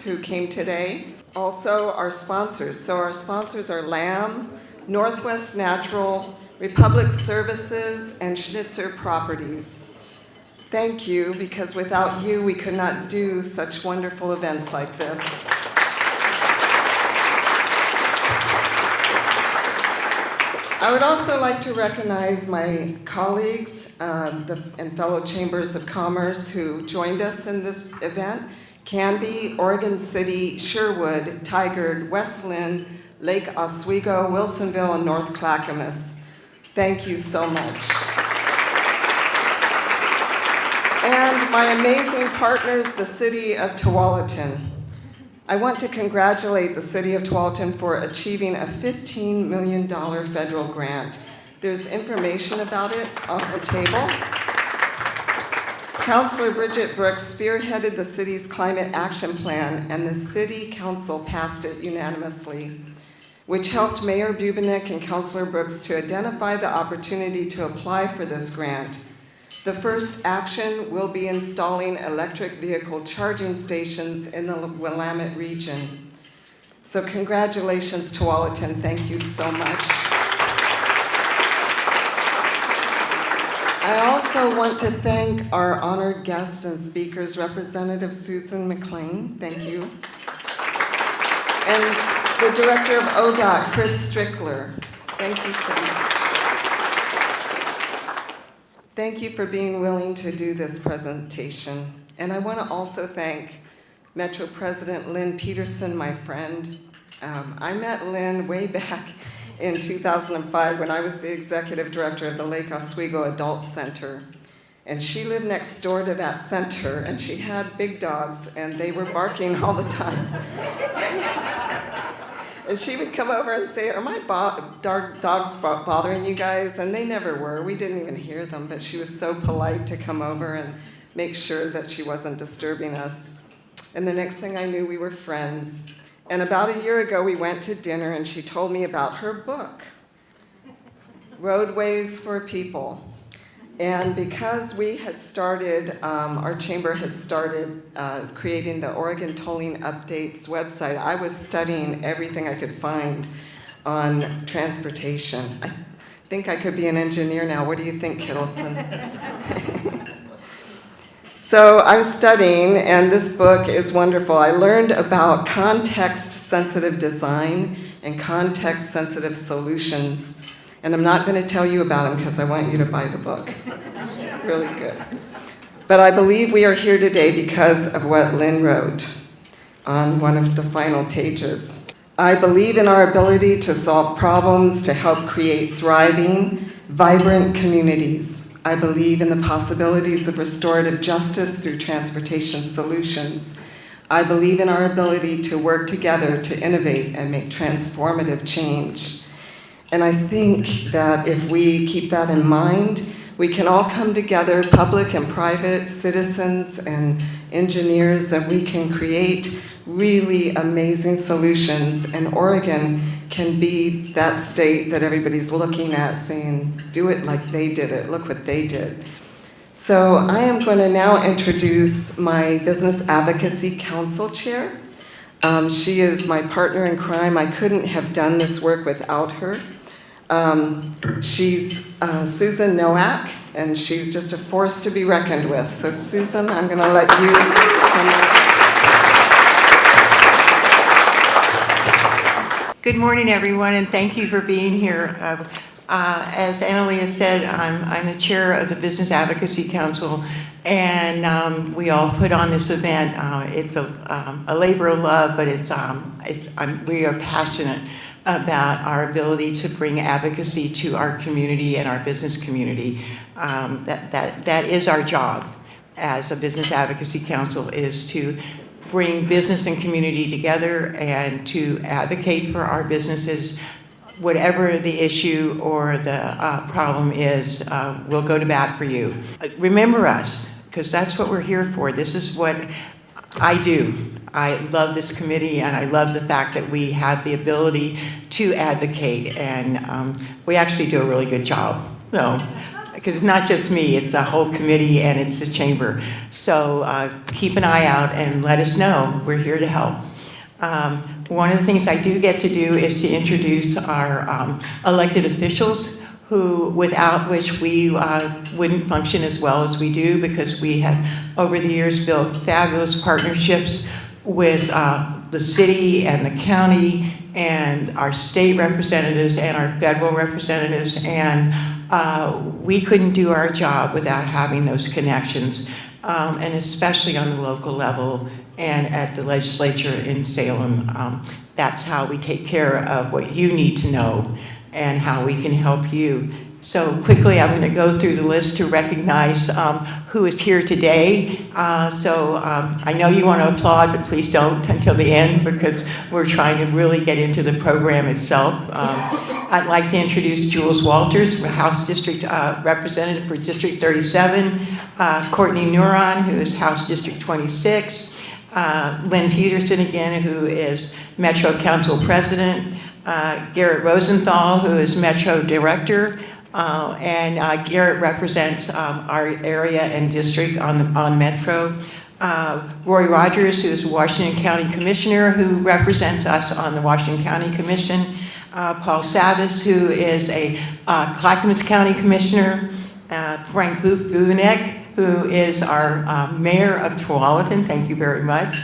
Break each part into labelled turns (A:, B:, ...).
A: who came today. Also, our sponsors. So our sponsors are Lamb, Northwest Natural, Republic Services, and Schnitzer Properties. Thank you, because without you, we could not do such wonderful events like this. I would also like to recognize my colleagues and fellow chambers of commerce who joined us in this event. Canby, Oregon City, Sherwood, Tigard, West Lynn, Lake Oswego, Wilsonville, and North Clackamas. Thank you so much. And my amazing partners, the City of Tualatin. I want to congratulate the City of Tualatin for achieving a $15 million federal grant. There's information about it on the table. Councilor Bridget Brooks spearheaded the city's climate action plan, and the City Council passed it unanimously, which helped Mayor Bubenik and Councilor Brooks to identify the opportunity to apply for this grant. The first action will be installing electric vehicle charging stations in the Willamette region. So congratulations, Tualatin. Thank you so much. I also want to thank our honored guests and speakers, Representative Susan McLain. Thank you. And the Director of ODOT, Kris Strickler. Thank you so much. Thank you for being willing to do this presentation. And I want to also thank Metro President Lynn Peterson, my friend. I met Lynn way back in 2005 when I was the executive director of the Lake Oswego Adult Center. And she lived next door to that center, and she had big dogs, and they were barking all the time. And she would come over and say, "Are my dogs bothering you guys?" And they never were. We didn't even hear them, but she was so polite to come over and make sure that she wasn't disturbing us. And the next thing I knew, we were friends. And about a year ago, we went to dinner, and she told me about her book, Roadways for People. And because we had started, our chamber had started creating the Oregon Tolling Updates website, I was studying everything I could find on transportation. I think I could be an engineer now. What do you think, Kittleson? So I was studying, and this book is wonderful. I learned about context-sensitive design and context-sensitive solutions. And I'm not going to tell you about them because I want you to buy the book. It's really good. But I believe we are here today because of what Lynn wrote on one of the final pages. I believe in our ability to solve problems, to help create thriving, vibrant communities. I believe in the possibilities of restorative justice through transportation solutions. I believe in our ability to work together to innovate and make transformative change. And I think that if we keep that in mind, we can all come together, public and private, citizens and engineers, and we can create really amazing solutions. And Oregon can be that state that everybody's looking at saying, do it like they did it, look what they did. So I am going to now introduce my Business Advocacy Council Chair. She is my partner in crime. I couldn't have done this work without her. She's Susan Nowak, and she's just a force to be reckoned with. So Susan, I'm going to let you come up.
B: Good morning, everyone, and thank you for being here. As Annalie has said, I'm the chair of the Business Advocacy Council, and we all put on this event. It's a labor of love, but we are passionate about our ability to bring advocacy to our community and our business community. That is our job as a Business Advocacy Council, is to bring business and community together and to advocate for our businesses. Whatever the issue or the problem is, we'll go to bat for you. Remember us, because that's what we're here for. This is what I do. I love this committee, and I love the fact that we have the ability to advocate, and we actually do a really good job. So because it's not just me, it's a whole committee and it's the chamber. So keep an eye out and let us know. We're here to help. One of the things I do get to do is to introduce our elected officials, without which we wouldn't function as well as we do, because we have over the years built fabulous partnerships with the city and the county and our state representatives and our federal representatives, and we couldn't do our job without having those connections, and especially on the local level and at the legislature in Salem. That's how we take care of what you need to know and how we can help you. So quickly, I'm going to go through the list to recognize who is here today. I know you want to applaud, but please don't until the end, because we're trying to really get into the program itself. I'd like to introduce Jules Walters, House District Representative for District 37, Courtney Neuron, who is House District 26, Lynn Peterson again, who is Metro Council President, Garrett Rosenthal, who is Metro Director, and Garrett represents our area and district on Metro. Roy Rogers, who is Washington County Commissioner, who represents us on the Washington County Commission. Paul Savas, who is a Clackamas County Commissioner. Frank Buvanek, who is our Mayor of Tualatin. Thank you very much.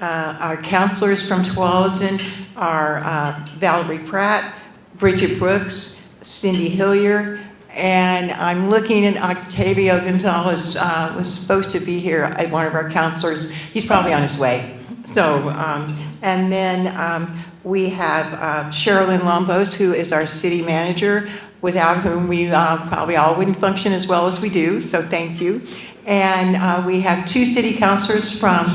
B: Our councilors from Tualatin are Valerie Pratt, Bridget Brooks, Cindy Hillier, and I'm looking at Octavio Gonzalez, was supposed to be here, one of our councilors. He's probably on his way. So, and then we have Sherilyn Lombos, who is our city manager, without whom we probably all wouldn't function as well as we do, so thank you. And we have two city councilors from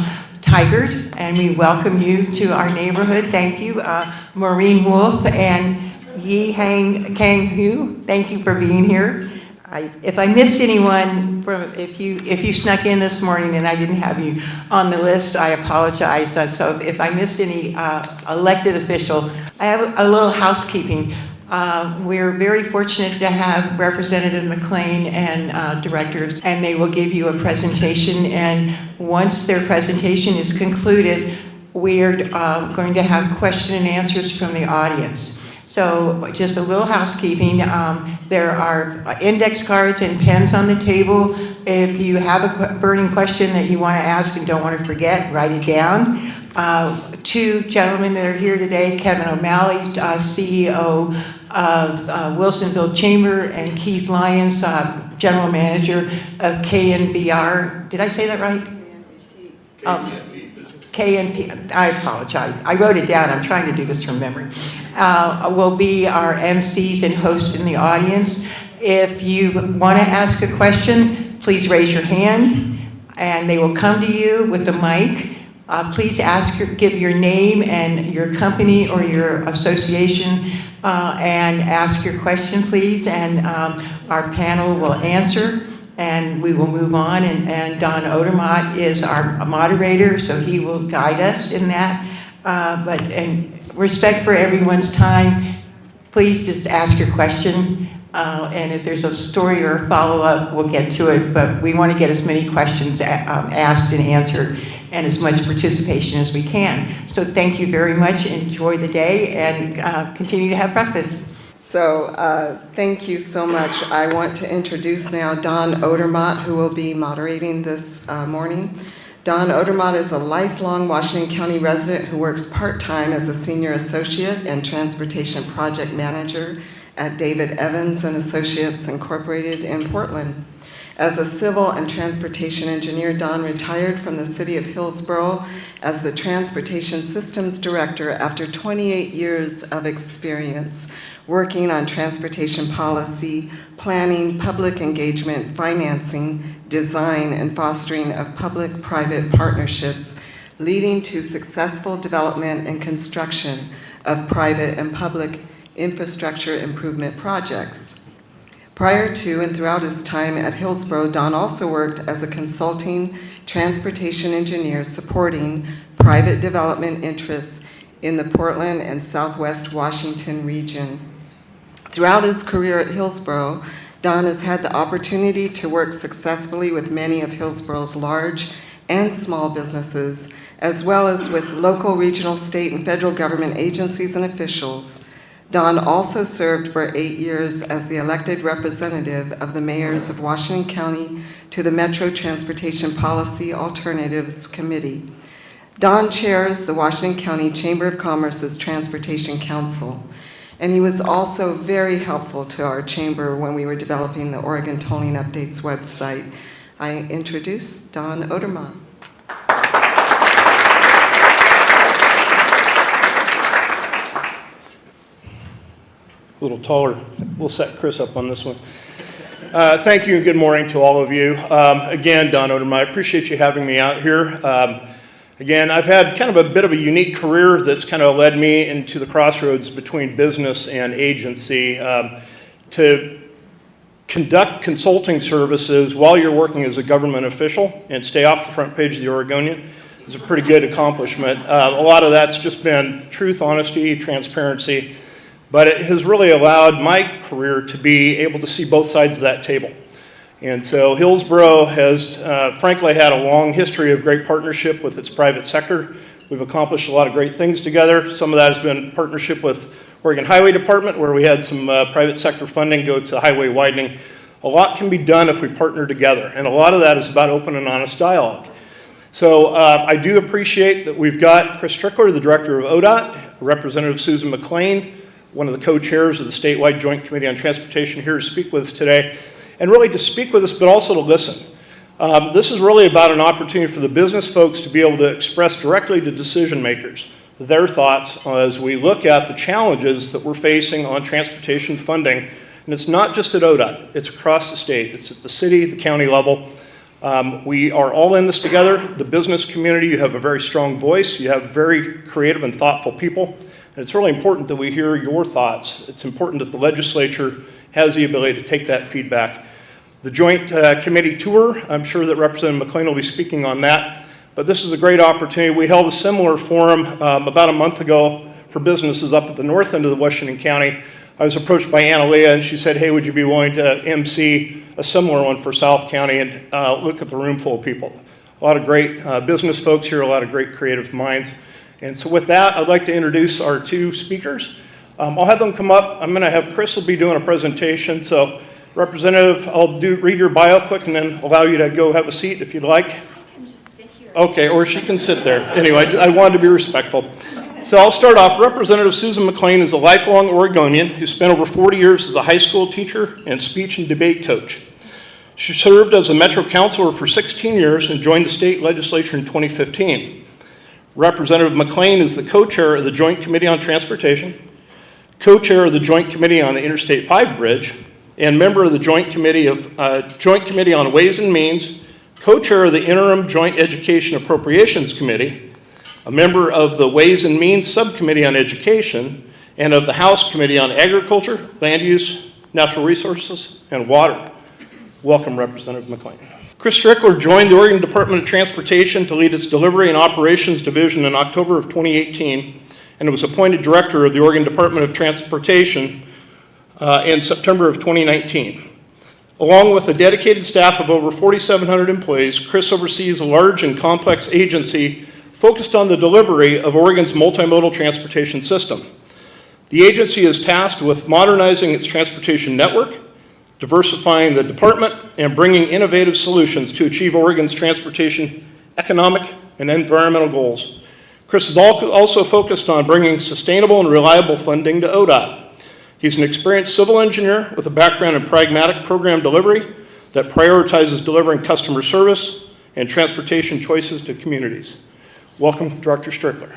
B: Tigard, and we welcome you to our neighborhood. Thank you. Maureen Wolf and Yi Hang Kang Hu, thank you for being here. If I missed anyone, if you snuck in this morning and I didn't have you on the list, I apologize. So if I missed any elected official, I have a little housekeeping. We're very fortunate to have Representative McLain and directors, and they will give you a presentation. And once their presentation is concluded, we're going to have question and answers from the audience. So just a little housekeeping. There are index cards and pens on the table. If you have a burning question that you want to ask and don't want to forget, write it down. Two gentlemen that are here today, Kevin O'Malley, CEO of Wilsonville Chamber, and Keith Lyons, General Manager of KNBR. Did I say that right? KNP, I apologize. I wrote it down. I'm trying to do this from memory. Will be our MCs and hosts in the audience. If you want to ask a question, please raise your hand, and they will come to you with the mic. Please give your name and your company or your association, and ask your question, please, and our panel will answer. And we will move on, and Don Odermatt is our moderator, so he will guide us in that. But in respect for everyone's time, please just ask your question, and if there's a story or a follow-up, we'll get to it, but we want to get as many questions asked and answered, and as much participation as we can. So thank you very much, enjoy the day, and continue to have breakfast.
A: So thank you so much. I want to introduce now Don Odermatt, who will be moderating this morning. Don Odermatt is a lifelong Washington County resident who works part-time as a senior associate and transportation project manager at David Evans and Associates Incorporated in Portland. As a civil and transportation engineer, Don retired from the city of Hillsborough as the Transportation Systems Director after 28 years of experience working on transportation policy, planning, public engagement, financing, design, and fostering of public-private partnerships, leading to successful development and construction of private and public infrastructure improvement projects. Prior to and throughout his time at Hillsborough, Don also worked as a consulting transportation engineer supporting private development interests in the Portland and Southwest Washington region. Throughout his career at Hillsborough, Don has had the opportunity to work successfully with many of Hillsboro's large and small businesses, as well as with local, regional, state, and federal government agencies and officials. Don also served for 8 years as the elected representative of the mayors of Washington County to the Metro Transportation Policy Alternatives Committee. Don chairs the Washington County Chamber of Commerce's Transportation Council, and he was also very helpful to our chamber when we were developing the Oregon Tolling Updates website. I introduce Don Odermatt.
C: A little taller. We'll set Chris up on this one. Thank you and good morning to all of you. Again, Don Odermatt, I appreciate you having me out here. Again, I've had kind of a bit of a unique career that's kind of led me into the crossroads between business and agency to conduct consulting services while you're working as a government official and stay off the front page of the Oregonian is a pretty good accomplishment. A lot of that's just been truth, honesty, transparency. But it has really allowed my career to be able to see both sides of that table. And so Hillsboro has frankly had a long history of great partnership with its private sector. We've accomplished a lot of great things together. Some of that has been partnership with Oregon Highway Department, where we had some private sector funding go to highway widening. A lot can be done if we partner together, and a lot of that is about open and honest dialogue. So I do appreciate that we've got Kris Strickler, the director of ODOT, Representative Susan McLain, one of the co-chairs of the statewide Joint Committee on Transportation, here to speak with us today, and really to speak with us, but also to listen. This is really about an opportunity for the business folks to be able to express directly to decision makers their thoughts as we look at the challenges that we're facing on transportation funding. And it's not just at ODOT, it's across the state. It's at the city, the county level. We are all in this together. The business community, you have a very strong voice. You have very creative and thoughtful people. And it's really important that we hear your thoughts. It's important that the legislature has the ability to take that feedback. The joint committee tour, I'm sure that Representative McLain will be speaking on that. But this is a great opportunity. We held a similar forum about a month ago for businesses up at the north end of the Washington County. I was approached by Anna Leah, and she said, hey, would you be willing to MC a similar one for South County and look at the room full of people. A lot of great business folks here, a lot of great creative minds. And so with that, I'd like to introduce our two speakers. I'll have them come up. I'm going to have Kris will be doing a presentation. So Representative, I'll read your bio quick and then allow you to go have a seat if you'd like.
D: I can just sit here.
C: Okay, or she can sit there. Anyway, I wanted to be respectful. So I'll start off. Representative Susan McLain is a lifelong Oregonian who spent over 40 years as a high school teacher and speech and debate coach. She served as a Metro councilor for 16 years and joined the state legislature in 2015. Representative McLain is the co-chair of the Joint Committee on Transportation, co-chair of the Joint Committee on the Interstate 5 Bridge, and member of the Joint Committee on Ways and Means, co-chair of the Interim Joint Education Appropriations Committee, a member of the Ways and Means Subcommittee on Education, and of the House Committee on Agriculture, Land Use, Natural Resources, and Water. Welcome, Representative McLain. Kris Strickler joined the Oregon Department of Transportation to lead its Delivery and Operations Division in October of 2018, and was appointed Director of the Oregon Department of Transportation in September of 2019. Along with a dedicated staff of over 4,700 employees, Kris oversees a large and complex agency focused on the delivery of Oregon's multimodal transportation system. The agency is tasked with modernizing its transportation network, diversifying the department, and bringing innovative solutions to achieve Oregon's transportation, economic, and environmental goals. Kris is also focused on bringing sustainable and reliable funding to ODOT. He's an experienced civil engineer with a background in pragmatic program delivery that prioritizes delivering customer service and transportation choices to communities. Welcome, Director Strickler.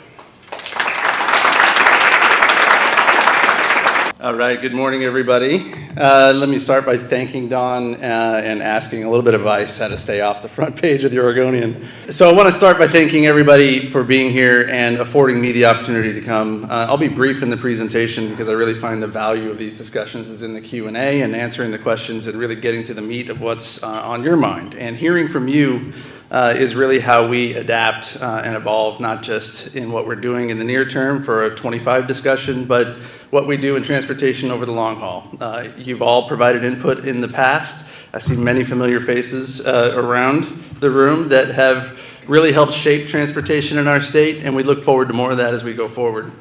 E: All right, good morning, everybody. Let me start by thanking Don and asking a little bit of advice how to stay off the front page of the Oregonian. So I want to start by thanking everybody for being here and affording me the opportunity to come. I'll be brief in the presentation because I really find the value of these discussions is in the Q&A and answering the questions and really getting to the meat of what's on your mind. And hearing from you is really how we adapt and evolve, not just in what we're doing in the near term for a 25 discussion, but what we do in transportation over the long haul. You've all provided input in the past. I see many familiar faces around the room that have really helped shape transportation in our state, and we look forward to more of that as we go forward.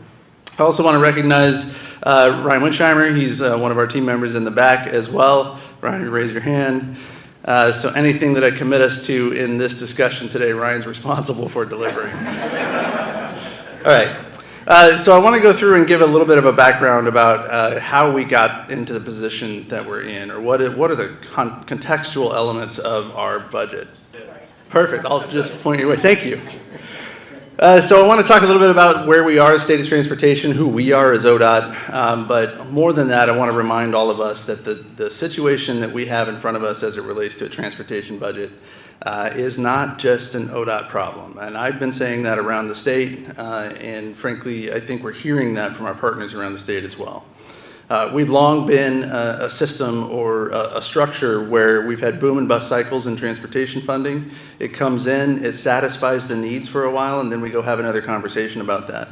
E: I also want to recognize Ryan Winsheimer. He's one of our team members in the back as well. Ryan, raise your hand. So anything that I commit us to in this discussion today, Ryan's responsible for delivering. All right. So I want to go through and give a little bit of a background about how we got into the position that we're in, or what are the contextual elements of our budget. Perfect. I'll just point your way. Thank you. So I want to talk a little bit about where we are as State of Transportation, who we are as ODOT, but more than that, I want to remind all of us that the situation that we have in front of us as it relates to a transportation budget is not just an ODOT problem. And I've been saying that around the state, and frankly, I think we're hearing that from our partners around the state as well. We've long been a system or a structure where we've had boom and bust cycles in transportation funding. It comes in, it satisfies the needs for a while, and then we go have another conversation about that.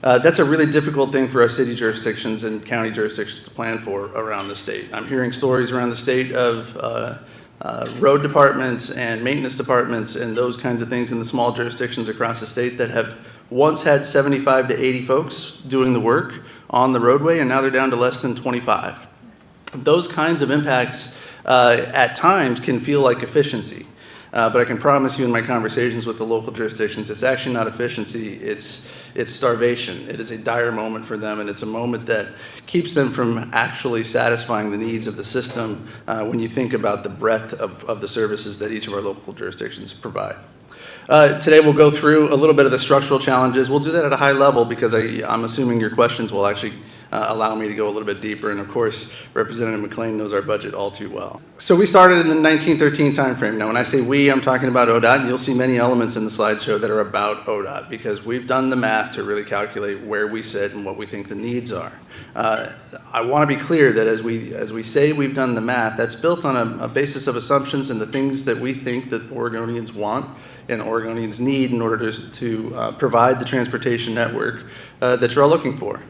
E: That's a really difficult thing for our city jurisdictions and county jurisdictions to plan for around the state. I'm hearing stories around the state of road departments and maintenance departments and those kinds of things in the small jurisdictions across the state that have once had 75 to 80 folks doing the work on the roadway, and now they're down to less than 25. Those kinds of impacts at times can feel like efficiency. But I can promise you in my conversations with the local jurisdictions, it's actually not efficiency, it's starvation. It is a dire moment for them, and it's a moment that keeps them from actually satisfying the needs of the system when you think about the breadth of the services that each of our local jurisdictions provide. Today we'll go through a little bit of the structural challenges. We'll do that at a high level because I'm assuming your questions will actually allow me to go a little bit deeper. And of course, Representative McLain knows our budget all too well. So we started in the 1913 timeframe. Now, when I say we, I'm talking about ODOT, and you'll see many elements in the slideshow that are about ODOT because we've done the math to really calculate where we sit and what we think the needs are. I want to be clear that as we say we've done the math, that's built on a basis of assumptions and the things that we think that Oregonians want and Oregonians need in order to provide the transportation network that you're all looking for.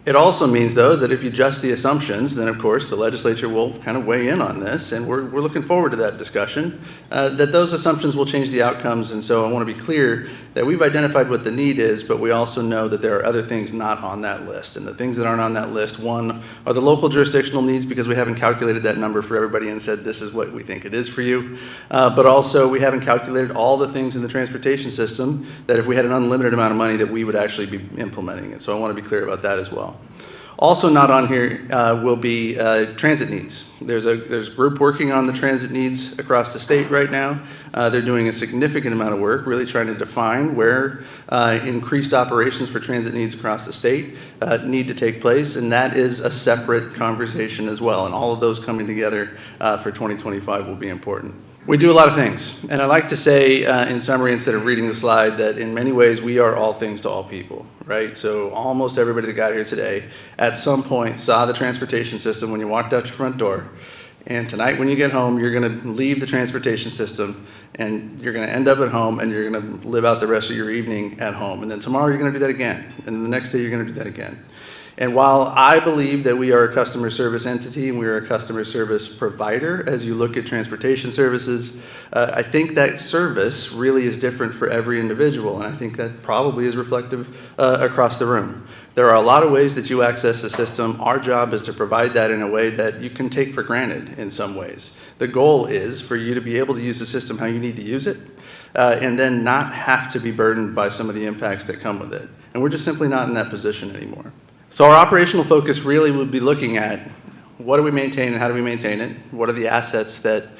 E: It also means, though, that if you adjust the assumptions, then of course the legislature will kind of weigh in on this, and we're looking forward to that discussion, that those assumptions will change the outcomes. And so I want to be clear that we've identified what the need is, but we also know that there are other things not on that list. And the things that aren't on that list, one, are the local jurisdictional needs because we haven't calculated that number for everybody and said this is what we think it is for you. But also we haven't calculated all the things in the transportation system that if we had an unlimited amount of money that we would actually be implementing. And so I want to be clear about that as well. Also not on here will be transit needs. There's a group working on the transit needs across the state right now. They're doing a significant amount of work, really trying to define where increased operations for transit needs across the state need to take place, and that is a separate conversation as well. And all of those coming together for 2025 will be important. We do a lot of things, and I like to say in summary, instead of reading the slide, that in many ways we are all things to all people, right? So almost everybody that got here today at some point saw the transportation system when you walked out your front door, and tonight when you get home, you're gonna leave the transportation system, and you're gonna end up at home, and you're gonna live out the rest of your evening at home, and then tomorrow you're gonna do that again, and then the next day you're gonna do that again. And while I believe that we are a customer service entity and we are a customer service provider, as you look at transportation services, I think that service really is different for every individual, and I think that probably is reflective across the room. There are a lot of ways that you access the system. Our job is to provide that in a way that you can take for granted in some ways. The goal is for you to be able to use the system how you need to use it, and then not have to be burdened by some of the impacts that come with it. And we're just simply not in that position anymore. So our operational focus really would be looking at what do we maintain and how do we maintain it? What are the assets that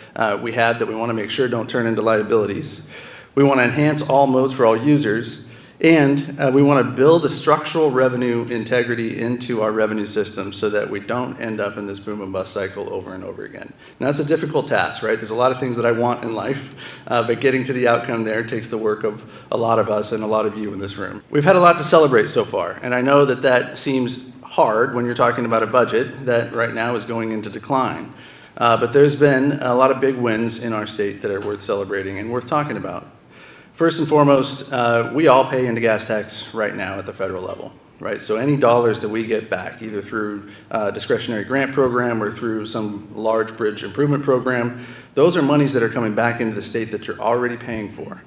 E: we have that we want to make sure don't turn into liabilities? We want to enhance all modes for all users, and we want to build a structural revenue integrity into our revenue system so that we don't end up in this boom and bust cycle over and over again. Now, that's a difficult task, right? There's a lot of things that I want in life, but getting to the outcome there takes the work of a lot of us and a lot of you in this room. We've had a lot to celebrate so far, and I know that that seems hard when you're talking about a budget that right now is going into decline. But there's been a lot of big wins in our state that are worth celebrating and worth talking about. First and foremost, we all pay into gas tax right now at the federal level, right? So any dollars that we get back, either through a discretionary grant program or through some large bridge improvement program, those are monies that are coming back into the state that you're already paying for.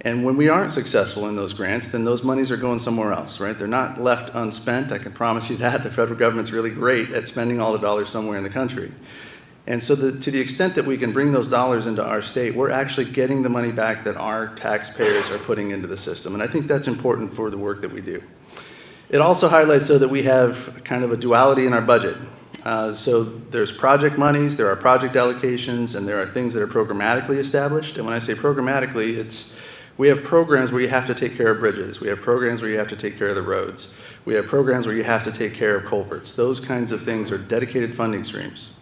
E: And when we aren't successful in those grants, then those monies are going somewhere else, right? They're not left unspent. I can promise you that. The federal government's really great at spending all the dollars somewhere in the country. And so to the extent that we can bring those dollars into our state, we're actually getting the money back that our taxpayers are putting into the system. And I think that's important for the work that we do. It also highlights, though, that we have kind of a duality in our budget. So there's project monies, there are project allocations, and there are things that are programmatically established. And when I say programmatically, we have programs where you have to take care of bridges. We have programs where you have to take care of the roads. We have programs where you have to take care of culverts. Those kinds of things are dedicated funding streams.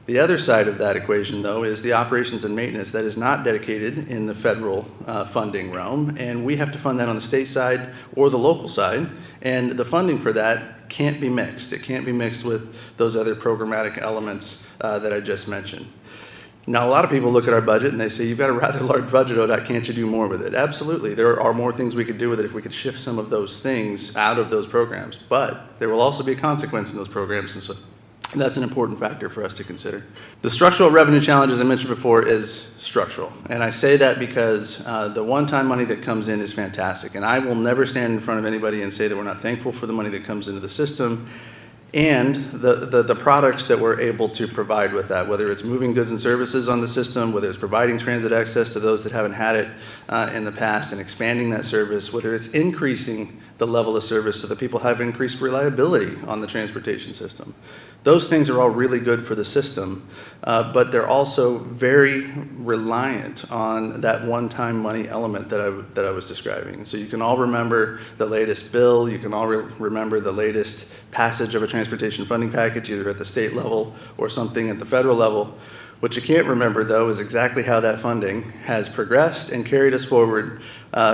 E: The other side of that equation, though, is the operations and maintenance that is not dedicated in the federal funding realm, and we have to fund that on the state side or the local side, and the funding for that can't be mixed. It can't be mixed with those other programmatic elements that I just mentioned. Now, a lot of people look at our budget and they say, you've got a rather large budget, ODOT, can't you do more with it? Absolutely, there are more things we could do with it if we could shift some of those things out of those programs, but there will also be a consequence in those programs, and so that's an important factor for us to consider. The structural revenue challenge, as I mentioned before, is structural. And I say that because the one-time money that comes in is fantastic. And I will never stand in front of anybody and say that we're not thankful for the money that comes into the system and the products that we're able to provide with that, whether it's moving goods and services on the system, whether it's providing transit access to those that haven't had it in the past and expanding that service, whether it's increasing the level of service so that people have increased reliability on the transportation system. Those things are all really good for the system, but they're also very reliant on that one-time money element that I was describing. So you can all remember the latest bill, you can all remember the latest passage of a transportation funding package, either at the state level or something at the federal level. What you can't remember, though, is exactly how that funding has progressed and carried us forward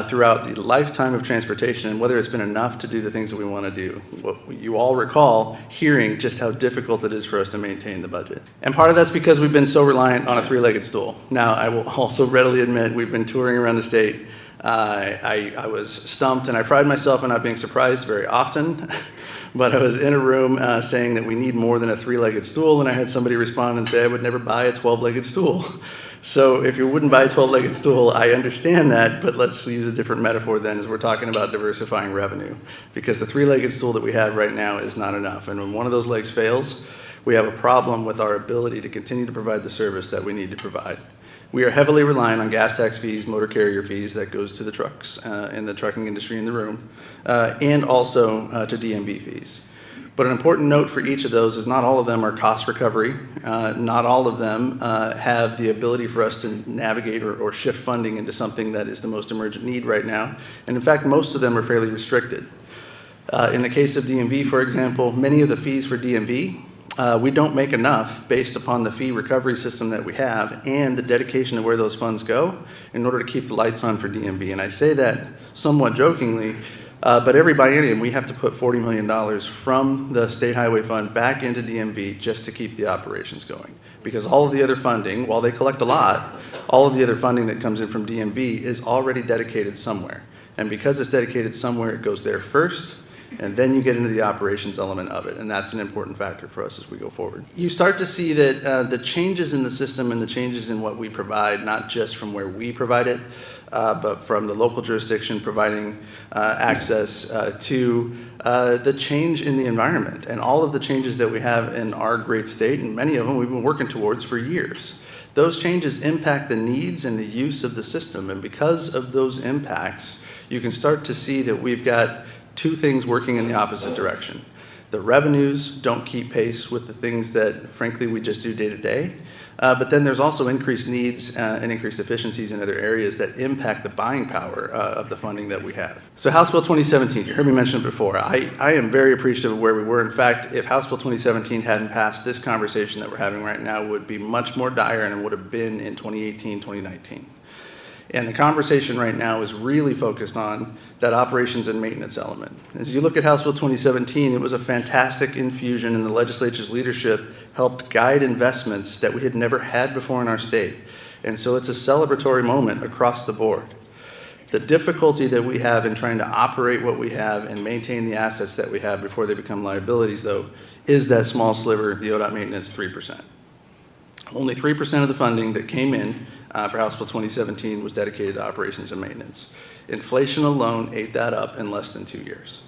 E: throughout the lifetime of transportation, and whether it's been enough to do the things that we want to do. You all recall hearing just how difficult it is for us to maintain the budget. And part of that's because we've been so reliant on a three-legged stool. Now, I will also readily admit we've been touring around the state. I was stumped, and I pride myself on not being surprised very often. But I was in a room saying that we need more than a three-legged stool, and I had somebody respond and say, I would never buy a 12-legged stool. So if you wouldn't buy a 12-legged stool, I understand that, but let's use a different metaphor then as we're talking about diversifying revenue. Because the three-legged stool that we have right now is not enough. And when one of those legs fails, we have a problem with our ability to continue to provide the service that we need to provide. We are heavily reliant on gas tax fees, motor carrier fees that goes to the trucks in the trucking industry in the room, and also to DMV fees. But an important note for each of those is not all of them are cost recovery. Not all of them have the ability for us to navigate or shift funding into something that is the most emergent need right now. And in fact, most of them are fairly restricted. In the case of DMV, for example, many of the fees for DMV we don't make enough based upon the fee recovery system that we have and the dedication to where those funds go in order to keep the lights on for DMV. And I say that somewhat jokingly, but every biennium we have to put $40 million from the State Highway Fund back into DMV just to keep the operations going. Because all of the other funding, while they collect a lot, all of the other funding that comes in from DMV is already dedicated somewhere. And because it's dedicated somewhere, it goes there first, and then you get into the operations element of it, and that's an important factor for us as we go forward. You start to see that the changes in the system and the changes in what we provide, not just from where we provide it, but from the local jurisdiction providing access to the change in the environment and all of the changes that we have in our great state, and many of them we've been working towards for years. Those changes impact the needs and the use of the system, and because of those impacts, you can start to see that we've got two things working in the opposite direction. The revenues don't keep pace with the things that, frankly, we just do day to day. But then there's also increased needs and increased efficiencies in other areas that impact the buying power of the funding that we have. So House Bill 2017, you heard me mention it before. I am very appreciative of where we were. In fact, if House Bill 2017 hadn't passed, this conversation that we're having right now would be much more dire than it would have been in 2018, 2019. And the conversation right now is really focused on that operations and maintenance element. As you look at House Bill 2017, it was a fantastic infusion, and the legislature's leadership helped guide investments that we had never had before in our state. And so it's a celebratory moment across the board. The difficulty that we have in trying to operate what we have and maintain the assets that we have before they become liabilities, though, is that small sliver, the ODOT maintenance, 3%. Only 3% of the funding that came in for House Bill 2017 was dedicated to operations and maintenance. Inflation alone ate that up in less than 2 years.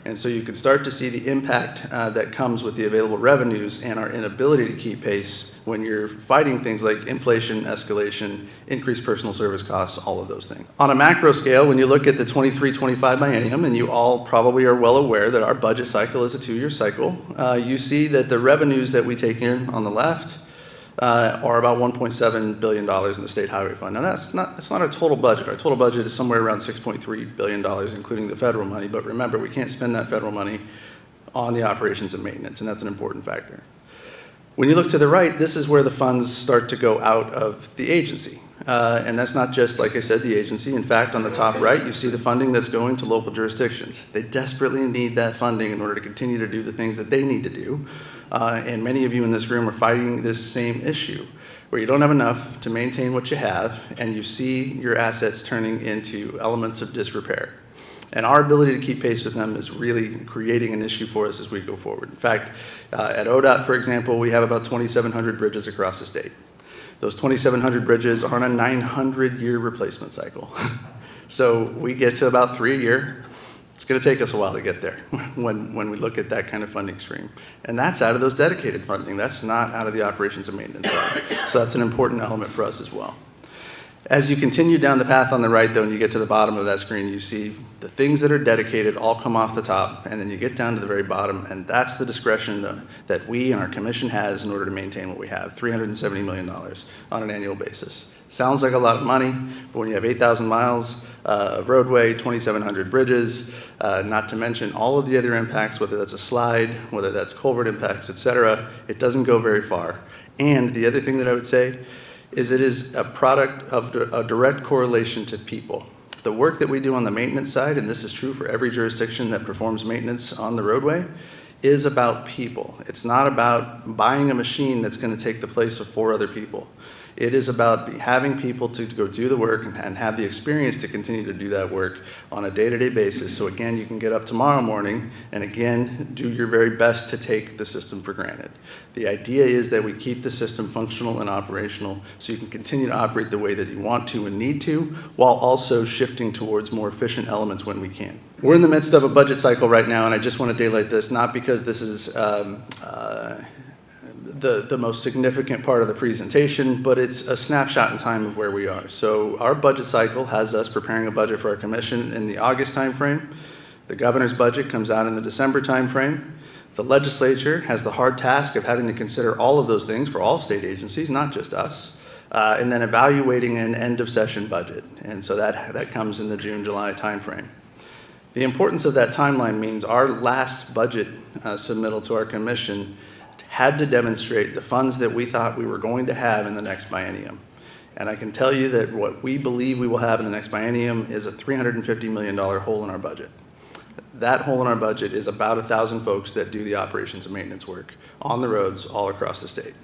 E: And so you can start to see the impact that comes with the available revenues and our inability to keep pace when you're fighting things like inflation, escalation, increased personal service costs, all of those things. On a macro scale, when you look at the 23-25 biennium, and you all probably are well aware that our budget cycle is a 2-year cycle, you see that the revenues that we take in on the left are about $1.7 billion in the state highway fund. Now that's not our total budget. Our total budget is somewhere around $6.3 billion, including the federal money. But remember, we can't spend that federal money on the operations and maintenance, and that's an important factor. When you look to the right, this is where the funds start to go out of the agency. And that's not just, like I said, the agency. In fact, on the top right, you see the funding that's going to local jurisdictions. They desperately need that funding in order to continue to do the things that they need to do. And many of you in this room are fighting this same issue, where you don't have enough to maintain what you have, and you see your assets turning into elements of disrepair. And our ability to keep pace with them is really creating an issue for us as we go forward. In fact, at ODOT, for example, we have about 2,700 bridges across the state. Those 2,700 bridges are on a 900-year replacement cycle. So we get to about 3 a year. It's going to take us a while to get there when we look at that kind of funding stream. And that's out of those dedicated funding. That's not out of the operations and maintenance side. So that's an important element for us as well. As you continue down the path on the right, though, and you get to the bottom of that screen, you see the things that are dedicated all come off the top, and then you get down to the very bottom, and that's the discretion that we and our commission has in order to maintain what we have, $370 million on an annual basis. Sounds like a lot of money, but when you have 8,000 miles of roadway, 2,700 bridges, not to mention all of the other impacts, whether that's a slide, whether that's culvert impacts, et cetera, it doesn't go very far. And the other thing that I would say is it is a product of a direct correlation to people. The work that we do on the maintenance side, and this is true for every jurisdiction that performs maintenance on the roadway, is about people. It's not about buying a machine that's going to take the place of 4 other people. It is about having people to go do the work and have the experience to continue to do that work on a day-to-day basis. So again, you can get up tomorrow morning and again, do your very best to take the system for granted. The idea is that we keep the system functional and operational so you can continue to operate the way that you want to and need to, while also shifting towards more efficient elements when we can. We're in the midst of a budget cycle right now, and I just want to daylight this, not because this is the most significant part of the presentation, but it's a snapshot in time of where we are. So our budget cycle has us preparing a budget for our commission in the August timeframe. The governor's budget comes out in the December timeframe. The legislature has the hard task of having to consider all of those things for all state agencies, not just us, and then evaluating an end of session budget. And so that comes in the June, July timeframe. The importance of that timeline means our last budget submittal to our commission had to demonstrate the funds that we thought we were going to have in the next biennium. And I can tell you that what we believe we will have in the next biennium is a $350 million hole in our budget. That hole in our budget is about 1,000 folks that do the operations and maintenance work on the roads all across the state.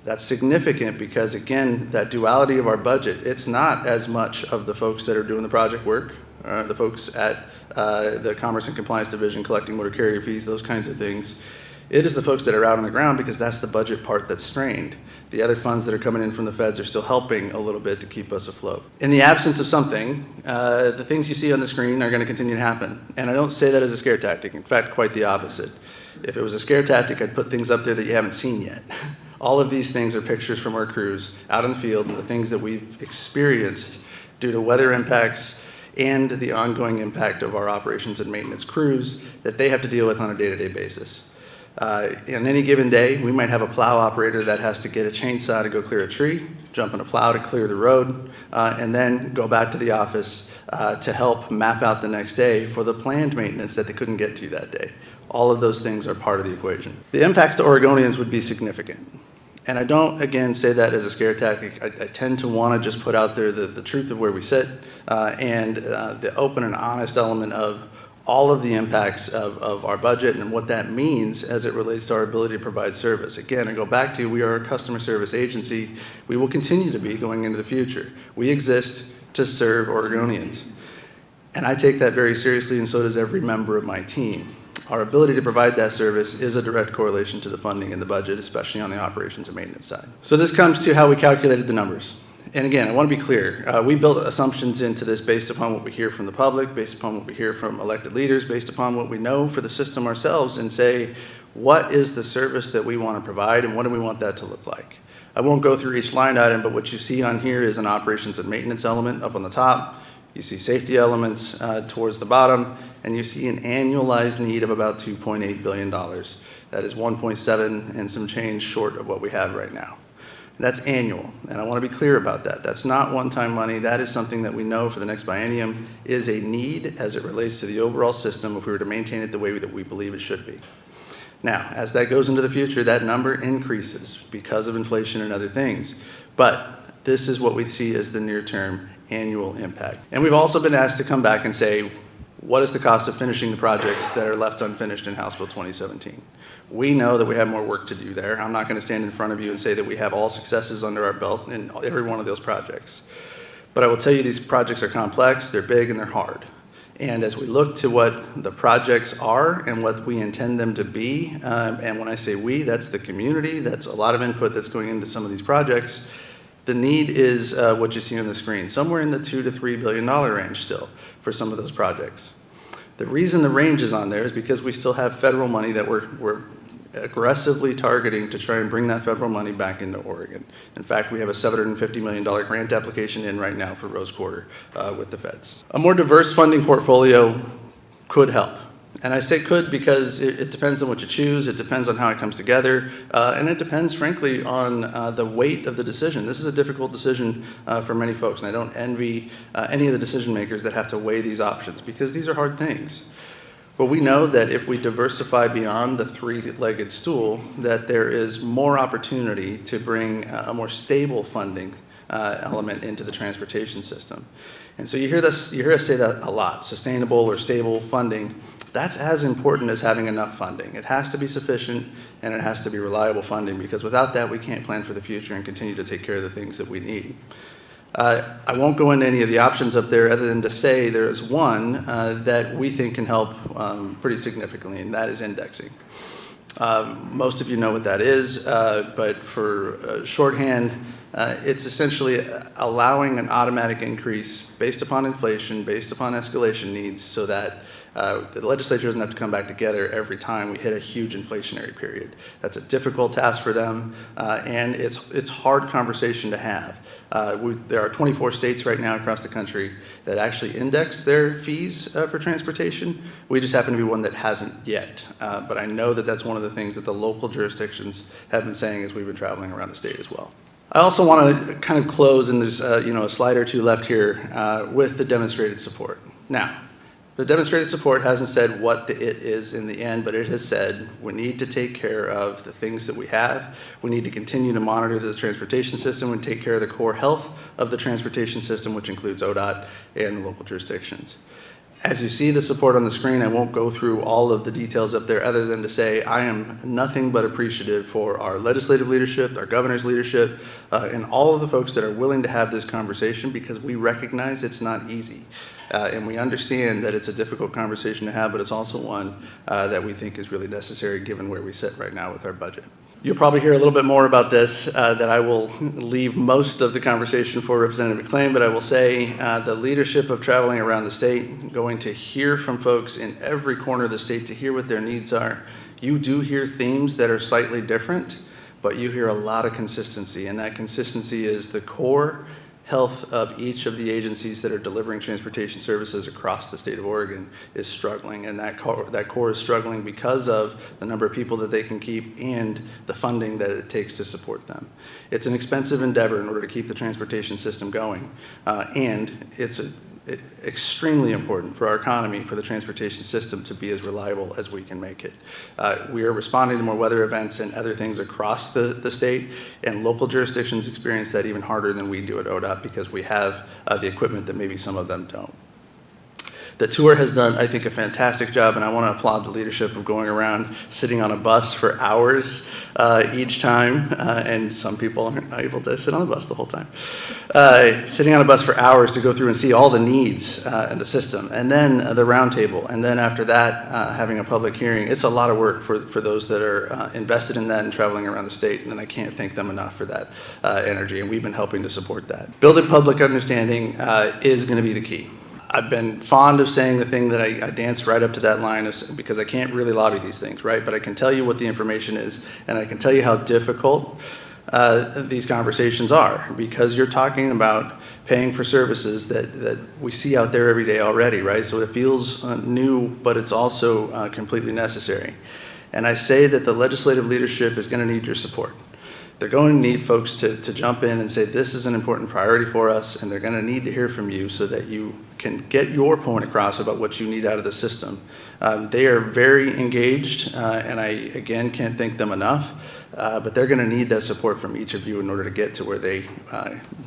E: That's significant because, again, that duality of our budget, it's not as much of the folks that are doing the project work, the folks at the Commerce and Compliance Division collecting motor carrier fees, those kinds of things. It is the folks that are out on the ground because that's the budget part that's strained. The other funds that are coming in from the feds are still helping a little bit to keep us afloat. In the absence of something, the things you see on the screen are going to continue to happen. And I don't say that as a scare tactic. In fact, quite the opposite. If it was a scare tactic, I'd put things up there that you haven't seen yet. All of these things are pictures from our crews out in the field and the things that we've experienced due to weather impacts and the ongoing impact of our operations and maintenance crews that they have to deal with on a day-to-day basis. In any given day, we might have a plow operator that has to get a chainsaw to go clear a tree, jump in a plow to clear the road, and then go back to the office to help map out the next day for the planned maintenance that they couldn't get to that day. All of those things are part of the equation. The impacts to Oregonians would be significant. And I don't, again, say that as a scare tactic. I tend to want to just put out there the truth of where we sit and the open and honest element of all of the impacts of our budget and what that means as it relates to our ability to provide service. Again, I go back to, we are a customer service agency. We will continue to be going into the future. We exist to serve Oregonians. And I take that very seriously, and so does every member of my team. Our ability to provide that service is a direct correlation to the funding in the budget, especially on the operations and maintenance side. So this comes to how we calculated the numbers. And again, I want to be clear. We built assumptions into this based upon what we hear from the public, based upon what we hear from elected leaders, based upon what we know for the system ourselves, and say, what is the service that we want to provide, and what do we want that to look like? I won't go through each line item, but what you see on here is an operations and maintenance element up on the top. You see safety elements towards the bottom, and you see an annualized need of about $2.8 billion. That is 1.7 and some change short of what we have right now. That's annual, and I want to be clear about that. That's not one-time money. That is something that we know for the next biennium is a need as it relates to the overall system if we were to maintain it the way that we believe it should be. Now, as that goes into the future, that number increases because of inflation and other things. But this is what we see as the near-term annual impact. And we've also been asked to come back and say, what is the cost of finishing the projects that are left unfinished in House Bill 2017? We know that we have more work to do there. I'm not going to stand in front of you and say that we have all successes under our belt in every one of those projects. But I will tell you these projects are complex, they're big, and they're hard. And as we look to what the projects are and what we intend them to be, and when I say we, that's the community, that's a lot of input that's going into some of these projects. The need is what you see on the screen, somewhere in the $2 to $3 billion range still for some of those projects. The reason the range is on there is because we still have federal money that we're aggressively targeting to try and bring that federal money back into Oregon. In fact, we have a $750 million grant application in right now for Rose Quarter with the feds. A more diverse funding portfolio could help. And I say could because it depends on what you choose, it depends on how it comes together, and it depends, frankly, on the weight of the decision. This is a difficult decision for many folks, and I don't envy any of the decision makers that have to weigh these options because these are hard things. But we know that if we diversify beyond the three-legged stool, that there is more opportunity to bring a more stable funding element into the transportation system. And so you hear us say that a lot, sustainable or stable funding. That's as important as having enough funding. It has to be sufficient and it has to be reliable funding because without that we can't plan for the future and continue to take care of the things that we need. I won't go into any of the options up there other than to say there is one that we think can help pretty significantly, and that is indexing. Most of you know what that is, but for shorthand, it's essentially allowing an automatic increase based upon inflation, based upon escalation needs, so that the legislature doesn't have to come back together every time we hit a huge inflationary period. That's a difficult task for them, and it's hard conversation to have. There are 24 states right now across the country that actually index their fees for transportation. We just happen to be one that hasn't yet, but I know that that's one of the things that the local jurisdictions have been saying as we've been traveling around the state as well. I also want to kind of close, and there's a slide or two left here, with the demonstrated support. Now, the demonstrated support hasn't said what it is in the end, but it has said we need to take care of the things that we have. We need to continue to monitor the transportation system and take care of the core health of the transportation system, which includes ODOT and the local jurisdictions. As you see the support on the screen, I won't go through all of the details up there other than to say I am nothing but appreciative for our legislative leadership, our governor's leadership, and all of the folks that are willing to have this conversation because we recognize it's not easy. And we understand that it's a difficult conversation to have, but it's also one that we think is really necessary given where we sit right now with our budget. You'll probably hear a little bit more about this, that I will leave most of the conversation for Representative McLain, but I will say the leadership of traveling around the state, going to hear from folks in every corner of the state to hear what their needs are. You do hear themes that are slightly different, but you hear a lot of consistency, and that consistency is the core health of each of the agencies that are delivering transportation services across the state of Oregon is struggling, and that core is struggling because of the number of people that they can keep and the funding that it takes to support them. It's an expensive endeavor in order to keep the transportation system going, and it's extremely important for our economy, for the transportation system to be as reliable as we can make it. We are responding to more weather events and other things across the state, and local jurisdictions experience that even harder than we do at ODOT because we have the equipment that maybe some of them don't. The tour has done, I think, a fantastic job, and I want to applaud the leadership of going around, sitting on a bus for hours each time, and some people aren't able to sit on the bus the whole time. Sitting on a bus for hours to go through and see all the needs in the system, and then the roundtable, and then after that, having a public hearing. It's a lot of work for those that are invested in that and traveling around the state, and I can't thank them enough for that energy, and we've been helping to support that. Building public understanding is going to be the key. I've been fond of saying the thing that I dance right up to that line because I can't really lobby these things, right? But I can tell you what the information is, and I can tell you how difficult these conversations are, because you're talking about paying for services that we see out there every day already, right? So it feels new, but it's also completely necessary. And I say that the legislative leadership is going to need your support. They're going to need folks to jump in and say, this is an important priority for us, and they're going to need to hear from you so that you can get your point across about what you need out of the system. They are very engaged, and I, again, can't thank them enough, but they're going to need that support from each of you in order to get to where they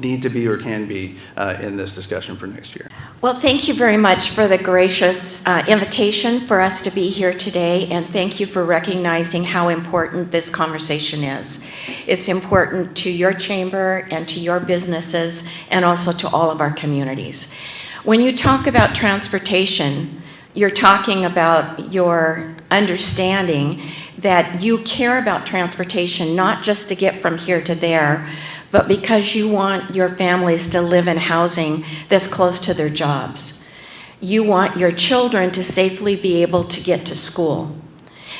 E: need to be or can be in this discussion for next year.
D: Well, thank you very much for the gracious invitation for us to be here today, and thank you for recognizing how important this conversation is. It's important to your chamber and to your businesses and also to all of our communities. When you talk about transportation, you're talking about your understanding that you care about transportation not just to get from here to there, but because you want your families to live in housing that's close to their jobs. You want your children to safely be able to get to school.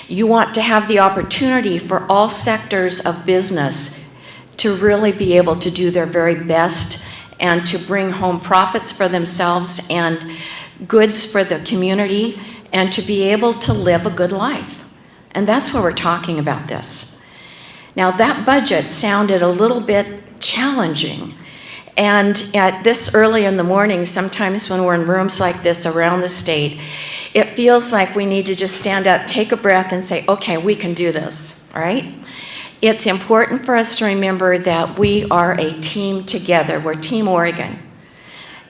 D: You want to have the opportunity for all sectors of business to really be able to do their very best and to bring home profits for themselves and goods for the community and to be able to live a good life. And that's why we're talking about this. Now, that budget sounded a little bit challenging. And at this early in the morning, sometimes when we're in rooms like this around the state, it feels like we need to just stand up, take a breath, and say, okay, we can do this, all right? It's important for us to remember that we are a team together. We're Team Oregon.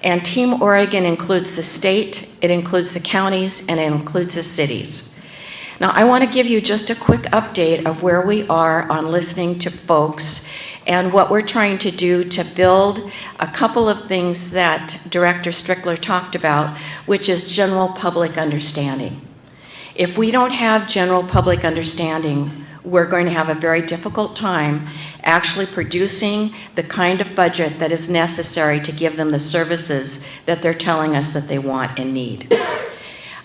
D: And Team Oregon includes the state, it includes the counties, and it includes the cities. Now, I want to give you just a quick update of where we are on listening to folks and what we're trying to do to build a couple of things that Director Strickler talked about, which is general public understanding. If we don't have general public understanding, we're going to have a very difficult time actually producing the kind of budget that is necessary to give them the services that they're telling us that they want and need.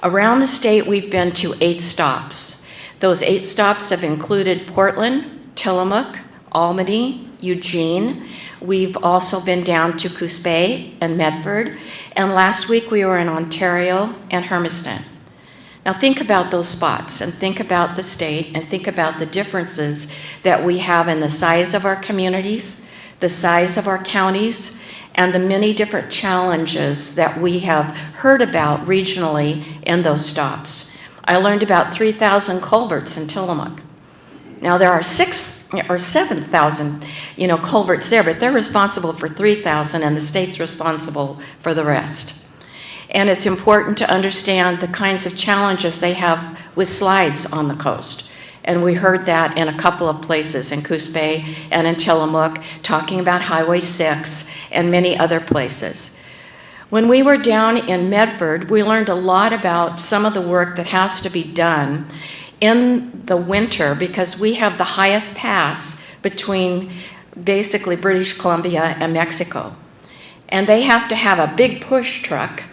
D: Around the state, we've been to 8 stops. Those 8 stops have included Portland, Tillamook, Albany, Eugene. We've also been down to Coos Bay and Medford. And last week, we were in Ontario and Hermiston. Now think about those spots and think about the state and think about the differences that we have in the size of our communities, the size of our counties, and the many different challenges that we have heard about regionally in those stops. I learned about 3,000 culverts in Tillamook. Now there are 6,000 or 7,000, culverts there, but they're responsible for 3,000 and the state's responsible for the rest. And it's important to understand the kinds of challenges they have with slides on the coast. And we heard that in a couple of places, in Coos Bay and in Tillamook, talking about Highway 6 and many other places. When we were down in Medford, we learned a lot about some of the work that has to be done in the winter because we have the highest pass between basically British Columbia and Mexico. And they have to have a big push truck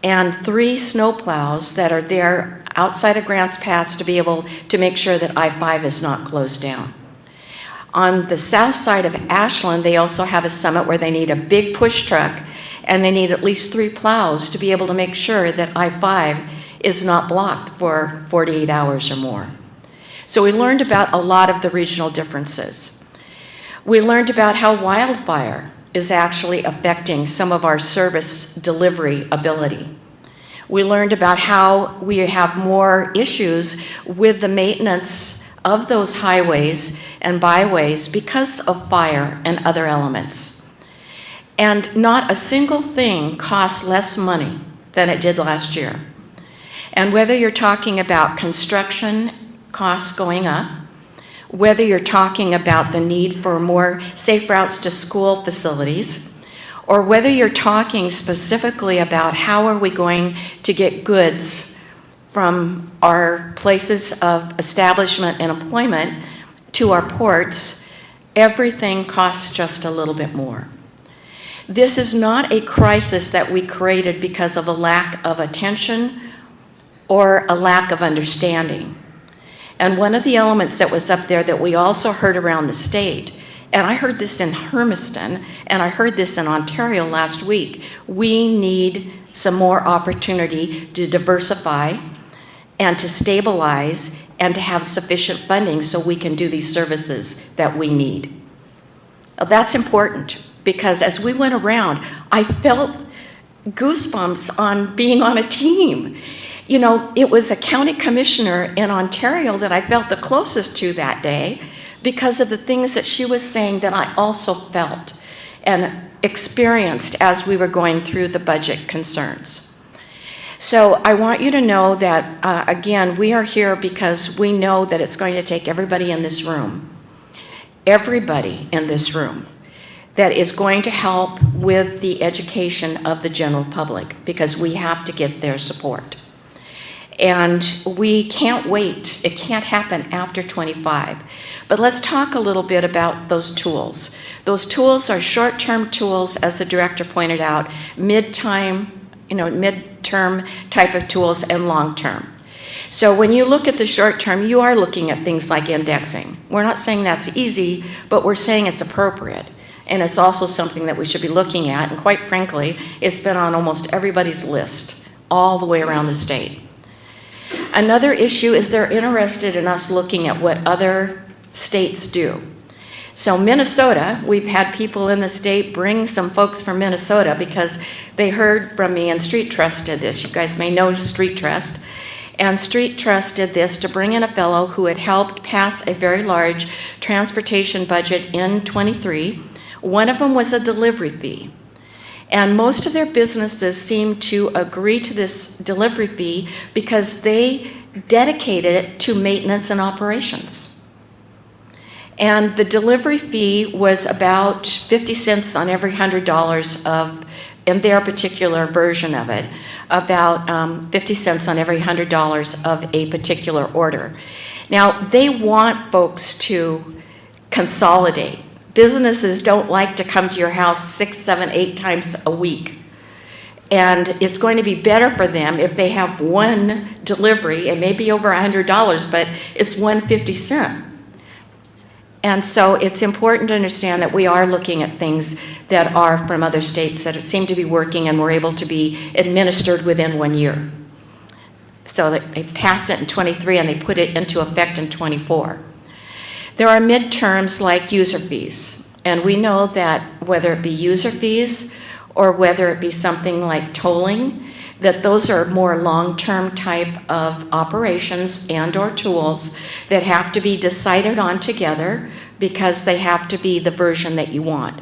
D: and 3 snowplows that are there outside of Grants Pass to be able to make sure that I-5 is not closed down. On the south side of Ashland, they also have a summit where they need a big push truck and they need at least 3 plows to be able to make sure that I-5 is not blocked for 48 hours or more. So we learned about a lot of the regional differences. We learned about how wildfire is actually affecting some of our service delivery ability. We learned about how we have more issues with the maintenance of those highways and byways because of fire and other elements. And not a single thing costs less money than it did last year. And whether you're talking about construction costs going up, whether you're talking about the need for more safe routes to school facilities, or whether you're talking specifically about how are we going to get goods from our places of establishment and employment to our ports, everything costs just a little bit more. This is not a crisis that we created because of a lack of attention or a lack of understanding. And one of the elements that was up there that we also heard around the state, and I heard this in Hermiston, and I heard this in Ontario last week, we need some more opportunity to diversify and to stabilize and to have sufficient funding so we can do these services that we need. Now, that's important because as we went around, I felt goosebumps on being on a team. You know, it was a county commissioner in Ontario that I felt the closest to that day because of the things that she was saying that I also felt and experienced as we were going through the budget concerns. So I want you to know that, again, we are here because we know that it's going to take everybody in this room, that is going to help with the education of the general public because we have to get their support. And we can't wait. It can't happen after 25. But let's talk a little bit about those tools. Those tools are short-term tools, as the director pointed out, mid-term type of tools, and long-term. So when you look at the short-term, you are looking at things like indexing. We're not saying that's easy, but we're saying it's appropriate. And it's also something that we should be looking at. And quite frankly, it's been on almost everybody's list all the way around the state. Another issue is they're interested in us looking at what other states do. So Minnesota, we've had people in the state bring some folks from Minnesota because they heard from me, and Street Trust did this. You guys may know Street Trust. And Street Trust did this to bring in a fellow who had helped pass a very large transportation budget in '23. One of them was a delivery fee. And most of their businesses seem to agree to this delivery fee because they dedicated it to maintenance and operations. And the delivery fee was about 50 cents on every $100 of, in their particular version of it, about 50 cents on every $100 of a particular order. Now, they want folks to consolidate. Businesses don't like to come to your house 6, 7, 8 times a week. And it's going to be better for them if they have one delivery. It may be over $100, but it's 150 cents. And so it's important to understand that we are looking at things that are from other states that seem to be working and were able to be administered within 1 year. So they passed it in '23 and they put it into effect in '24. There are midterms like user fees, and we know that whether it be user fees or whether it be something like tolling, that those are more long-term type of operations and or tools that have to be decided on together because they have to be the version that you want.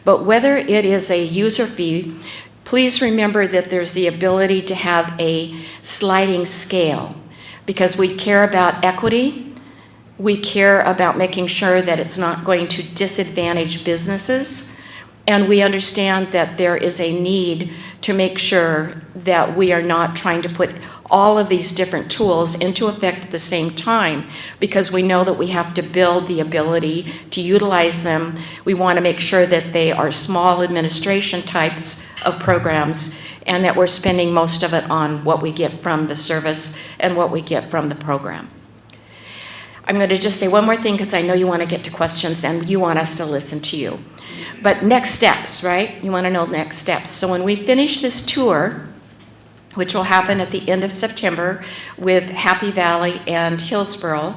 D: But whether it is a user fee, please remember that there's the ability to have a sliding scale because we care about equity. We care about making sure that it's not going to disadvantage businesses, and we understand that there is a need to make sure that we are not trying to put all of these different tools into effect at the same time because we know that we have to build the ability to utilize them. We want to make sure that they are small administration types of programs and that we're spending most of it on what we get from the service and what we get from the program. I'm going to just say one more thing because I know you want to get to questions and you want us to listen to you. But next steps, right? You want to know next steps. So when we finish this tour, which will happen at the end of September with Happy Valley and Hillsborough,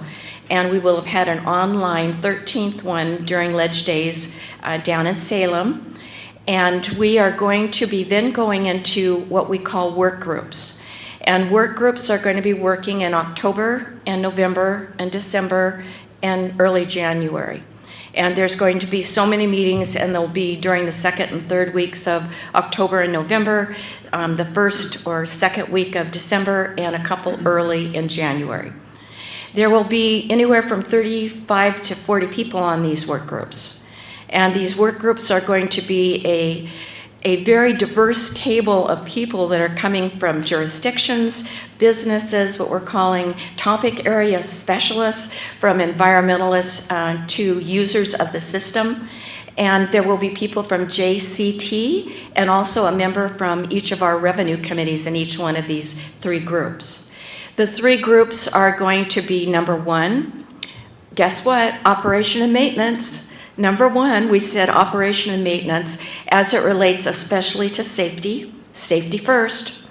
D: and we will have had an online 13th one during Ledge Days down in Salem. And we are going to be then going into what we call work groups. And work groups are going to be working in October and November and December and early January. And there's going to be so many meetings, and they'll be during the second and third weeks of October and November, the first or second week of December, and a couple early in January. There will be anywhere from 35 to 40 people on these work groups. And these work groups are going to be a very diverse table of people that are coming from jurisdictions, businesses, what we're calling topic area specialists, from environmentalists to users of the system. And there will be people from JCT and also a member from each of our revenue committees in each one of these 3 groups. The 3 groups are going to be, number 1, guess what? Operation and maintenance. Number 1, we said operation and maintenance as it relates especially to safety, safety first.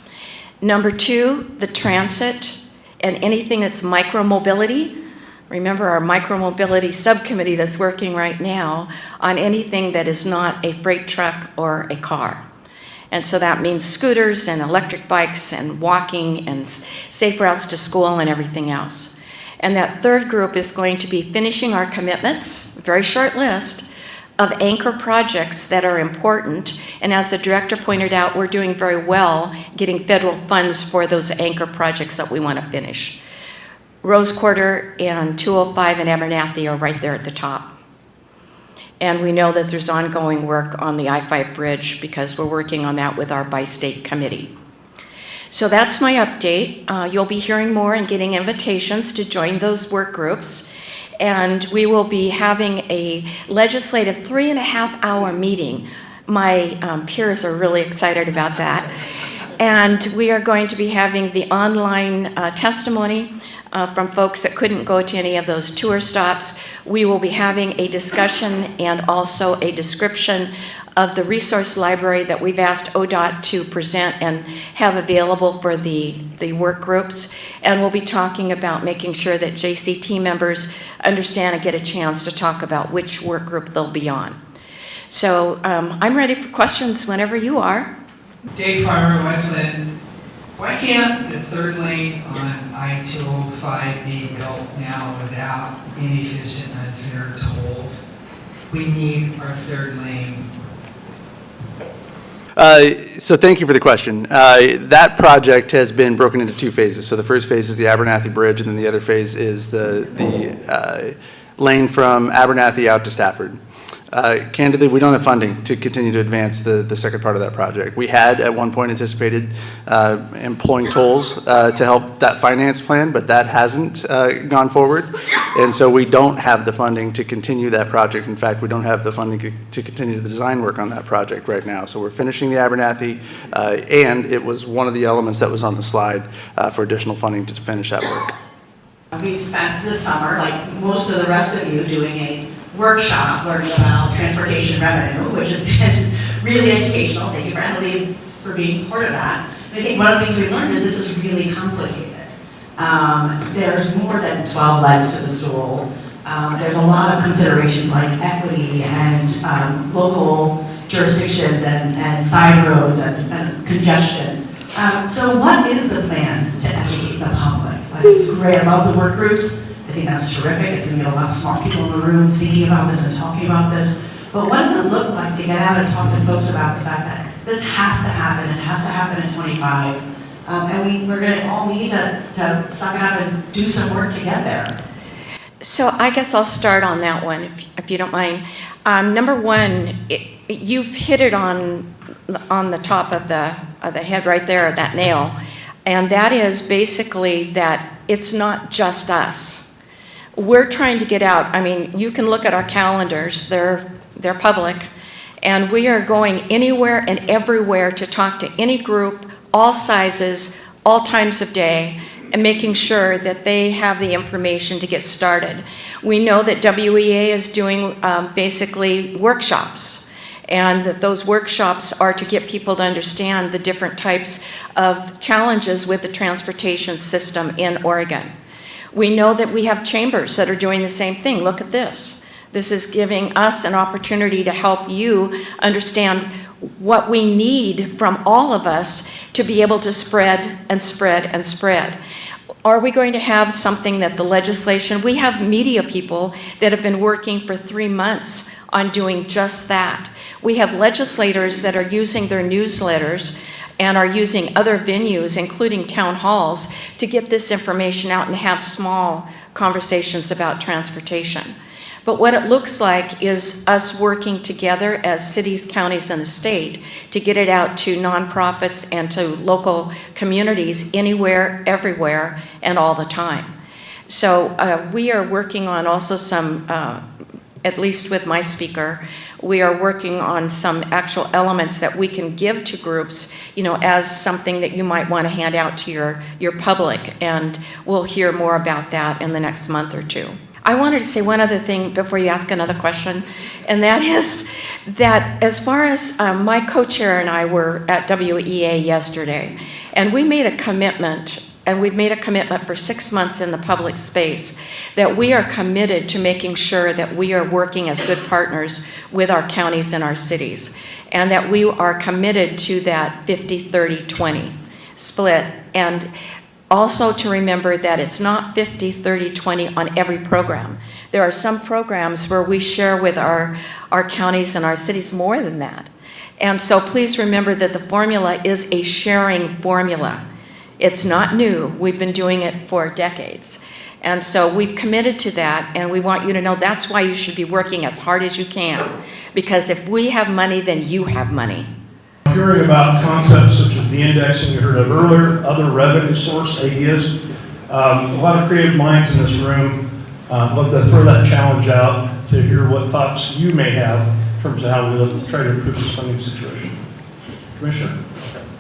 D: Number 2, the transit and anything that's micromobility. Remember our micromobility subcommittee that's working right now on anything that is not a freight truck or a car. And so that means scooters and electric bikes and walking and safe routes to school and everything else. And that 3rd group is going to be finishing our commitments, very short list, of anchor projects that are important. And as the director pointed out, we're doing very well getting federal funds for those anchor projects that we want to finish. Rose Quarter and 205 and Abernathy are right there at the top. And we know that there's ongoing work on the I-5 bridge because we're working on that with our bi-state committee. So that's my update. You'll be hearing more and getting invitations to join those work groups. And we will be having a legislative 3.5-hour meeting. My peers are really excited about that. And we are going to be having the online testimony from folks that couldn't go to any of those tour stops. We will be having a discussion and also a description of the resource library that we've asked ODOT to present and have available for the work groups. And we'll be talking about making sure that JCT members understand and get a chance to talk about which work group they'll be on. So I'm ready for questions whenever you are.
F: Dave Farmer, Westland. Why can't the 3rd lane on I-205 be built now without inefficient, unfair tolls? We need our 3rd lane.
E: So thank you for the question. That project has been broken into 2 phases. So the first phase is the Abernathy Bridge, and then the other phase is the lane from Abernathy out to Stafford. Candidly, we don't have funding to continue to advance the second part of that project. We had at one point anticipated employing tolls to help that finance plan, but that hasn't gone forward. And so we don't have the funding to continue that project. In fact, we don't have the funding to continue the design work on that project right now. So we're finishing the Abernathy, and it was one of the elements that was on the slide for additional funding to finish that work.
G: We've spent this summer, like most of the rest of you, doing a workshop learning about transportation revenue, which has been really educational. Thank you for Emily for being part of that. And I think one of the things we learned is this is really complicated. There's more than 12 legs to the stool. There's a lot of considerations like equity and local jurisdictions and side roads and congestion. So what is the plan to educate the public? Like, it's great. I love the work groups. I think that's terrific. It's going to get a lot of smart people in the room thinking about this and talking about this. But what does it look like to get out and talk to folks about the fact that this has to happen? It has to happen in 25. And we're going to all need to suck it up and do some work to get there.
D: So I guess I'll start on that one, if you don't mind. Number 1, you've hit it on the top of the head right there, that nail. And that is basically that it's not just us. We're trying to get out. I mean, you can look at our calendars. They're public. And we are going anywhere and everywhere to talk to any group, all sizes, all times of day, and making sure that they have the information to get started. We know that WEA is doing basically workshops, and that those workshops are to get people to understand the different types of challenges with the transportation system in Oregon. We know that we have chambers that are doing the same thing. Look at this. This is giving us an opportunity to help you understand what we need from all of us to be able to spread and spread and spread. Are we going to have something that the legislation, we have media people that have been working for 3 months on doing just that. We have legislators that are using their newsletters and are using other venues, including town halls, to get this information out and have small conversations about transportation. But what it looks like is us working together as cities, counties, and the state to get it out to nonprofits and to local communities anywhere, everywhere, and all the time. So we are working on also some, at least with my speaker, we are working on some actual elements that we can give to groups, you know, as something that you might want to hand out to your public. And we'll hear more about that in the next month or two. I wanted to say one other thing before you ask another question, and that is that as far as my co-chair and I were at WEA yesterday, and we made a commitment, and we've made a commitment for 6 months in the public space, that we are committed to making sure that we are working as good partners with our counties and our cities, and that we are committed to that 50-30-20 split. And also to remember that it's not 50-30-20 on every program. There are some programs where we share with our counties and our cities more than that. And so please remember that the formula is a sharing formula. It's not new. We've been doing it for decades. And so we've committed to that, and we want you to know that's why you should be working as hard as you can. Because if we have money, then you have money.
C: Hearing about concepts such as the indexing you heard of earlier, other revenue source ideas, a lot of creative minds in this room. I'd love to throw that challenge out to hear what thoughts you may have in terms of how we look to try to improve this funding situation. Commissioner.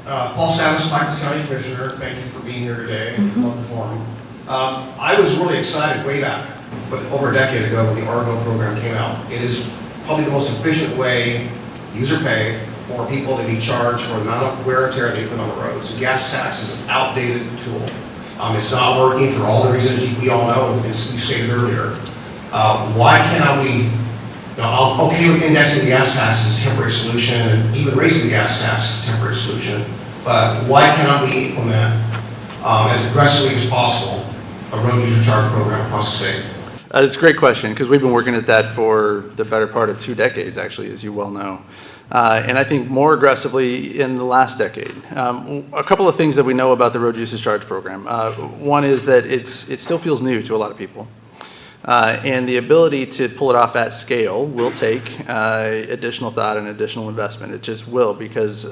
H: Paul Samus, Clackamas County Commissioner. Thank you for being here today. Love the forum. I was really excited way back, but over a decade ago when the ARGO program came out. It is probably the most efficient way, user pay, for people to be charged for the amount of wear and tear they put on the roads. Gas tax is an outdated tool. It's not working for all the reasons we all know, as you stated earlier. Why cannot we, I'm okay with indexing the gas tax as a temporary solution, and even raising the gas tax as a temporary solution, but why cannot we implement, as aggressively as possible, a road user charge program across the state?
E: It's a great question, because we've been working at that for the better part of 2 decades, actually, as you well know. And I think more aggressively in the last decade. A couple of things that we know about the road usage charge program. One is that it still feels new to a lot of people. And the ability to pull it off at scale will take additional thought and additional investment. It just will, because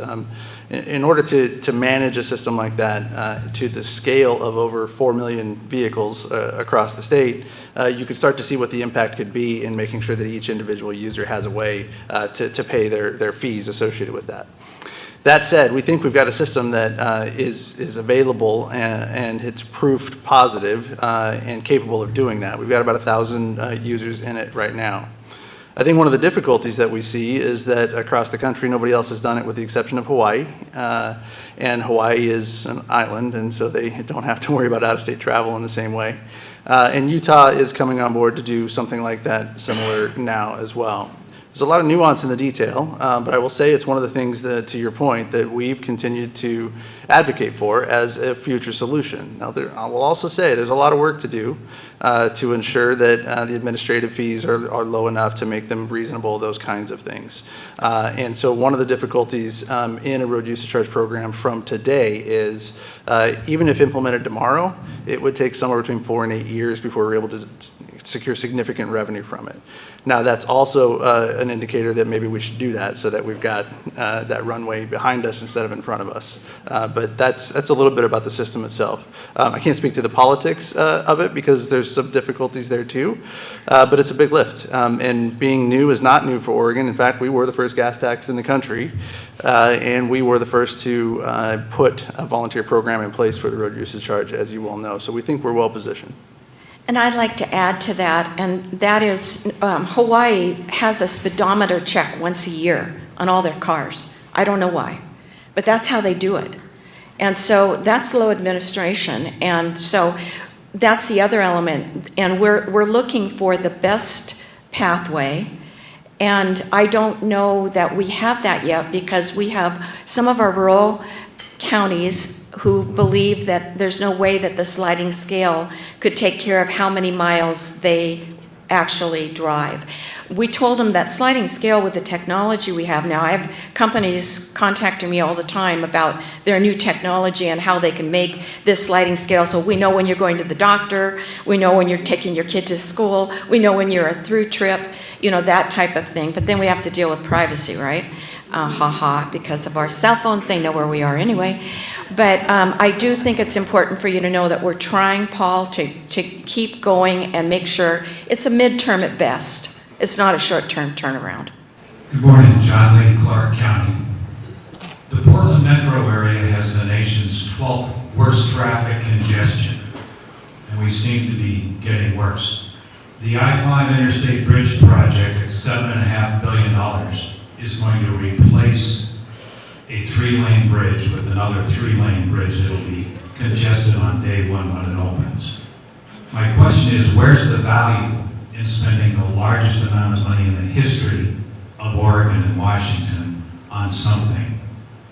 E: in order to manage a system like that to the scale of over 4 million vehicles across the state, you could start to see what the impact could be in making sure that each individual user has a way to pay their fees associated with that. That said, we think we've got a system that is available and it's proved positive and capable of doing that. We've got about 1,000 users in it right now. I think one of the difficulties that we see is that across the country, nobody else has done it with the exception of Hawaii. And Hawaii is an island, and so they don't have to worry about out-of-state travel in the same way. And Utah is coming on board to do something like that similar now as well. There's a lot of nuance in the detail, but I will say it's one of the things that, to your point, that we've continued to advocate for as a future solution. Now, I will also say there's a lot of work to do to ensure that the administrative fees are low enough to make them reasonable, those kinds of things. And so one of the difficulties in a road usage charge program from today is even if implemented tomorrow, it would take somewhere between 4 and 8 years before we're able to secure significant revenue from it. Now, that's also an indicator that maybe we should do that so that we've got that runway behind us instead of in front of us. But that's a little bit about the system itself. I can't speak to the politics of it because there's some difficulties there too, but it's a big lift. And being new is not new for Oregon. In fact, we were the first gas tax in the country, and we were the first to put a volunteer program in place for the road usage charge, as you well know. So we think we're well positioned.
D: And I'd like to add to that, and that is Hawaii has a speedometer check once a year on all their cars. I don't know why, but that's how they do it. And so that's low administration, and so that's the other element. And we're looking for the best pathway. And I don't know that we have that yet because we have some of our rural counties who believe that there's no way that the sliding scale could take care of how many miles they actually drive. We told them that sliding scale with the technology we have now, I have companies contacting me all the time about their new technology and how they can make this sliding scale so we know when you're going to the doctor, we know when you're taking your kid to school, we know when you're a through trip, you know, that type of thing. But then we have to deal with privacy, right? Because of our cell phones, they know where we are anyway. But I do think it's important for you to know that we're trying, Paul, to keep going and make sure it's a midterm at best. It's not a short-term turnaround.
I: Good morning, John Lee, Clark County. The Portland metro area has the nation's 12th worst traffic congestion, and we seem to be getting worse. The I-5 Interstate Bridge project at $7.5 billion is going to replace a 3-lane bridge with another 3-lane bridge that will be congested on day one when it opens. My question is, where's the value in spending the largest amount of money in the history of Oregon and Washington on something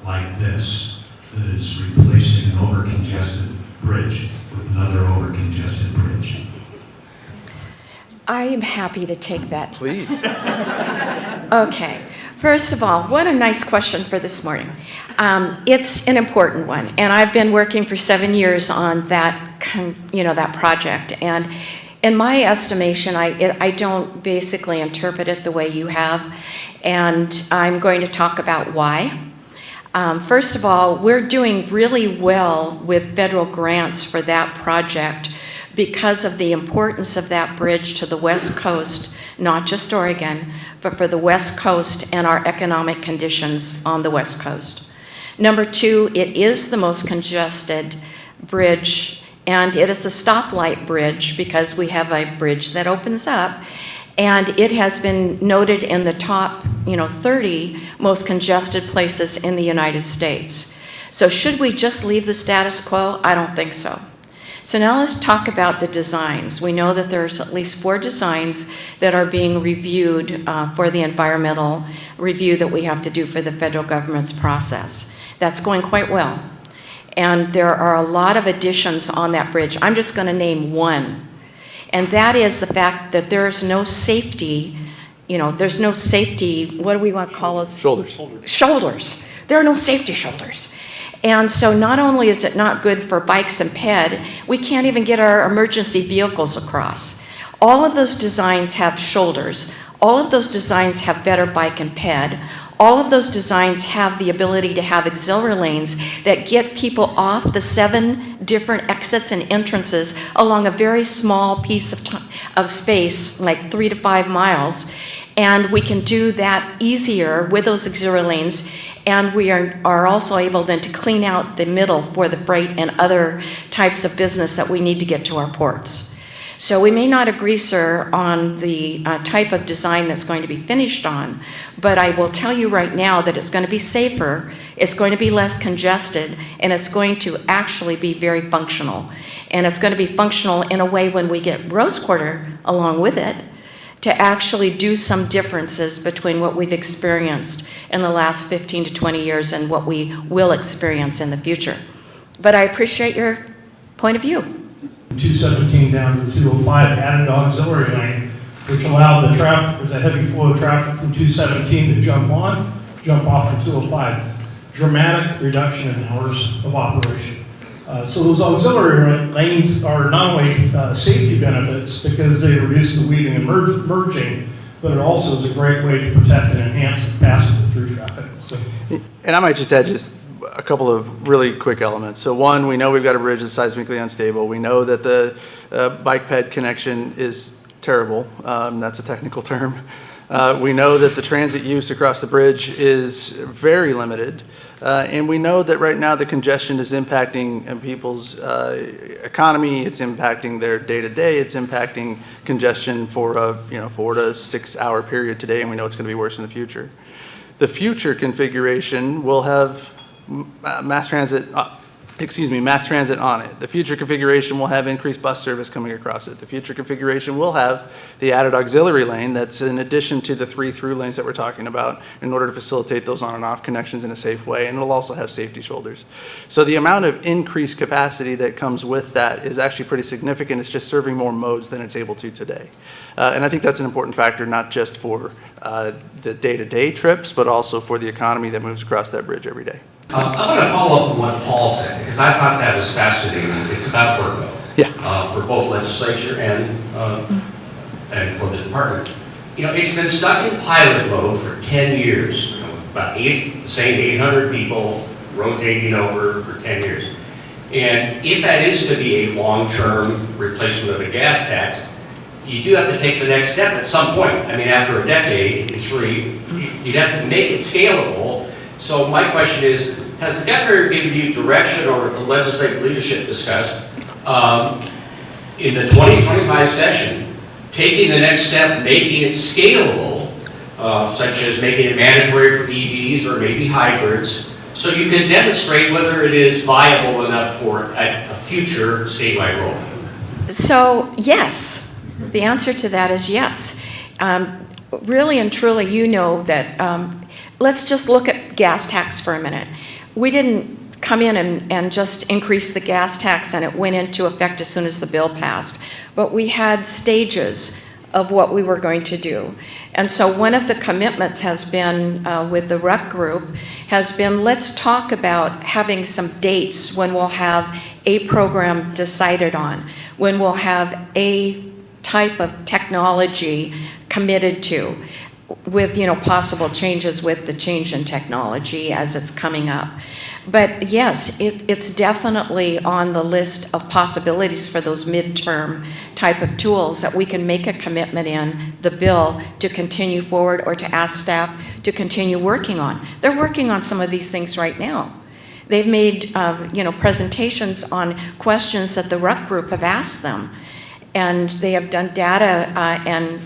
I: like this that is replacing an over-congested bridge with another over-congested bridge?
D: I am happy to take that.
E: Please.
D: Okay. First of all, what a nice question for this morning. It's an important one, and I've been working for 7 years on that, that project. And in my estimation, I don't basically interpret it the way you have, and I'm going to talk about why. First of all, we're doing really well with federal grants for that project because of the importance of that bridge to the West Coast, not just Oregon, but for the West Coast and our economic conditions on the West Coast. Number two, it is the most congested bridge, and it is a stoplight bridge because we have a bridge that opens up, and it has been noted in the top 30 most congested places in the United States. So should we just leave the status quo? I don't think so. So now let's talk about the designs. We know that there's at least 4 designs that are being reviewed for the environmental review that we have to do for the federal government's process. That's going quite well. And there are a lot of additions on that bridge. I'm just going to name one. And that is the fact that there is no safety, there's no safety, what do we want to call those?
E: Shoulders.
D: Shoulders. There are no safety shoulders. And so not only is it not good for bikes and ped, we can't even get our emergency vehicles across. All of those designs have shoulders. All of those designs have better bike and ped. All of those designs have the ability to have auxiliary lanes that get people off the 7 different exits and entrances along a very small piece of space, like 3 to 5 miles. And we can do that easier with those auxiliary lanes. And we are also able then to clean out the middle for the freight and other types of business that we need to get to our ports. So we may not agree, sir, on the type of design that's going to be finished on, but I will tell you right now that it's going to be safer, it's going to be less congested, and it's going to actually be very functional. And it's going to be functional in a way when we get Rose Quarter along with it, to actually do some differences between what we've experienced in the last 15 to 20 years and what we will experience in the future. But I appreciate your point of view.
J: 217 down to 205 added auxiliary lane, which allowed the traffic, there's a heavy flow of traffic from 217 to jump off from 205. Dramatic reduction in hours of operation. So those auxiliary lanes are not only safety benefits because they reduce the weaving and merging, but it also is a great way to protect and enhance the passing through traffic. So.
E: And I might just add a couple of really quick elements. So one, we know we've got a bridge that's seismically unstable. We know that the bike-ped connection is terrible. That's a technical term. We know that the transit use across the bridge is very limited. And we know that right now the congestion is impacting people's economy. It's impacting their day-to-day. It's impacting congestion for a 4 to 6 hour period today, and we know it's going to be worse in the future. The future configuration will have mass transit mass transit on it. The future configuration will have increased bus service coming across it. The future configuration will have the added auxiliary lane that's in addition to the 3 through lanes that we're talking about in order to facilitate those on and off connections in a safe way, and it'll also have safety shoulders. So the amount of increased capacity that comes with that is actually pretty significant. It's just serving more modes than it's able to today. And I think that's an important factor, not just for the day-to-day trips, but also for the economy that moves across that bridge every day.
K: I want to follow up on what Paul said, because I thought that was fascinating. It's about workload.
E: Yeah.
K: For both legislature and for the department. You know, it's been stuck in pilot mode for 10 years. You know, about the same 800 people rotating over for 10 years. And if that is to be a long-term replacement of a gas tax, you do have to take the next step at some point. I mean, after a decade, it's really, you'd have to make it scalable. So my question is, has the governor given you direction, or the legislative leadership discussed in the 2025 session, taking the next step, making it scalable, such as making it mandatory for EVs or maybe hybrids, so you can demonstrate whether it is viable enough for a future statewide rollout?
D: So, yes, the answer to that is yes. Really and truly, you know that, let's just look at gas tax for a minute. We didn't come in and just increase the gas tax and it went into effect as soon as the bill passed. But we had stages of what we were going to do. And so one of the commitments has been, with the REC group, has been, let's talk about having some dates when we'll have a program decided on, when we'll have a type of technology committed to, with, you know, possible changes with the change in technology as it's coming up. But yes, it's definitely on the list of possibilities for those midterm type of tools that we can make a commitment in the bill to continue forward, or to ask staff to continue working on. They're working on some of these things right now. They've made presentations on questions that the REC group have asked them. And they have done data and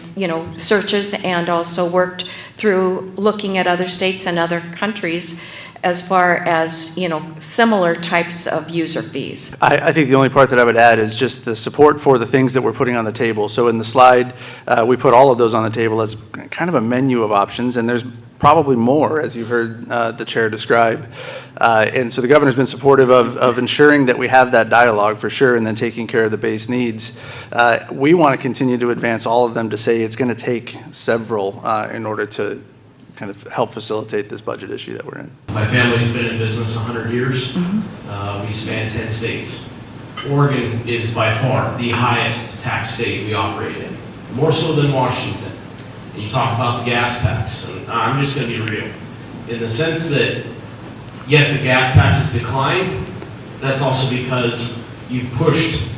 D: searches, and also worked through looking at other states and other countries as far as similar types of user fees.
E: I think the only part that I would add is just the support for the things that we're putting on the table. So in the slide, we put all of those on the table as kind of a menu of options, and there's probably more, as you heard the chair describe. And so the governor's been supportive of ensuring that we have that dialogue for sure, and then taking care of the base needs. We want to continue to advance all of them to say it's going to take several in order to kind of help facilitate this budget issue that we're in.
J: My family's been in business 100 years. We span 10 states. Oregon is by far the highest tax state we operate in, more so than Washington. And you talk about the gas tax, and I'm just going to be real. In the sense that, yes, the gas tax has declined, that's also because you pushed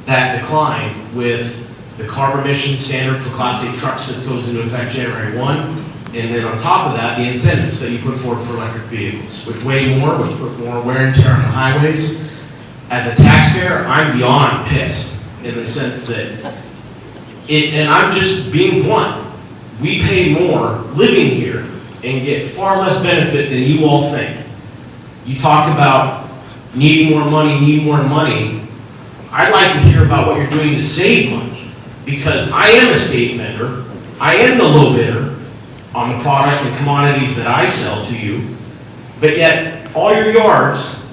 J: that decline with the carbon emission standard for Class 8 trucks that goes into effect January 1. And then on top of that, the incentives that you put forward for electric vehicles, which weigh more, which put more wear and tear on the highways. As a taxpayer, I'm beyond pissed in the sense that, and I'm just being blunt, we pay more living here and get far less benefit than you all think. You talk about needing more money, need more money. I'd like to hear about what you're doing to save money, because I am a state vendor, I am the low bidder on the product and commodities that I sell to you, but yet all your yards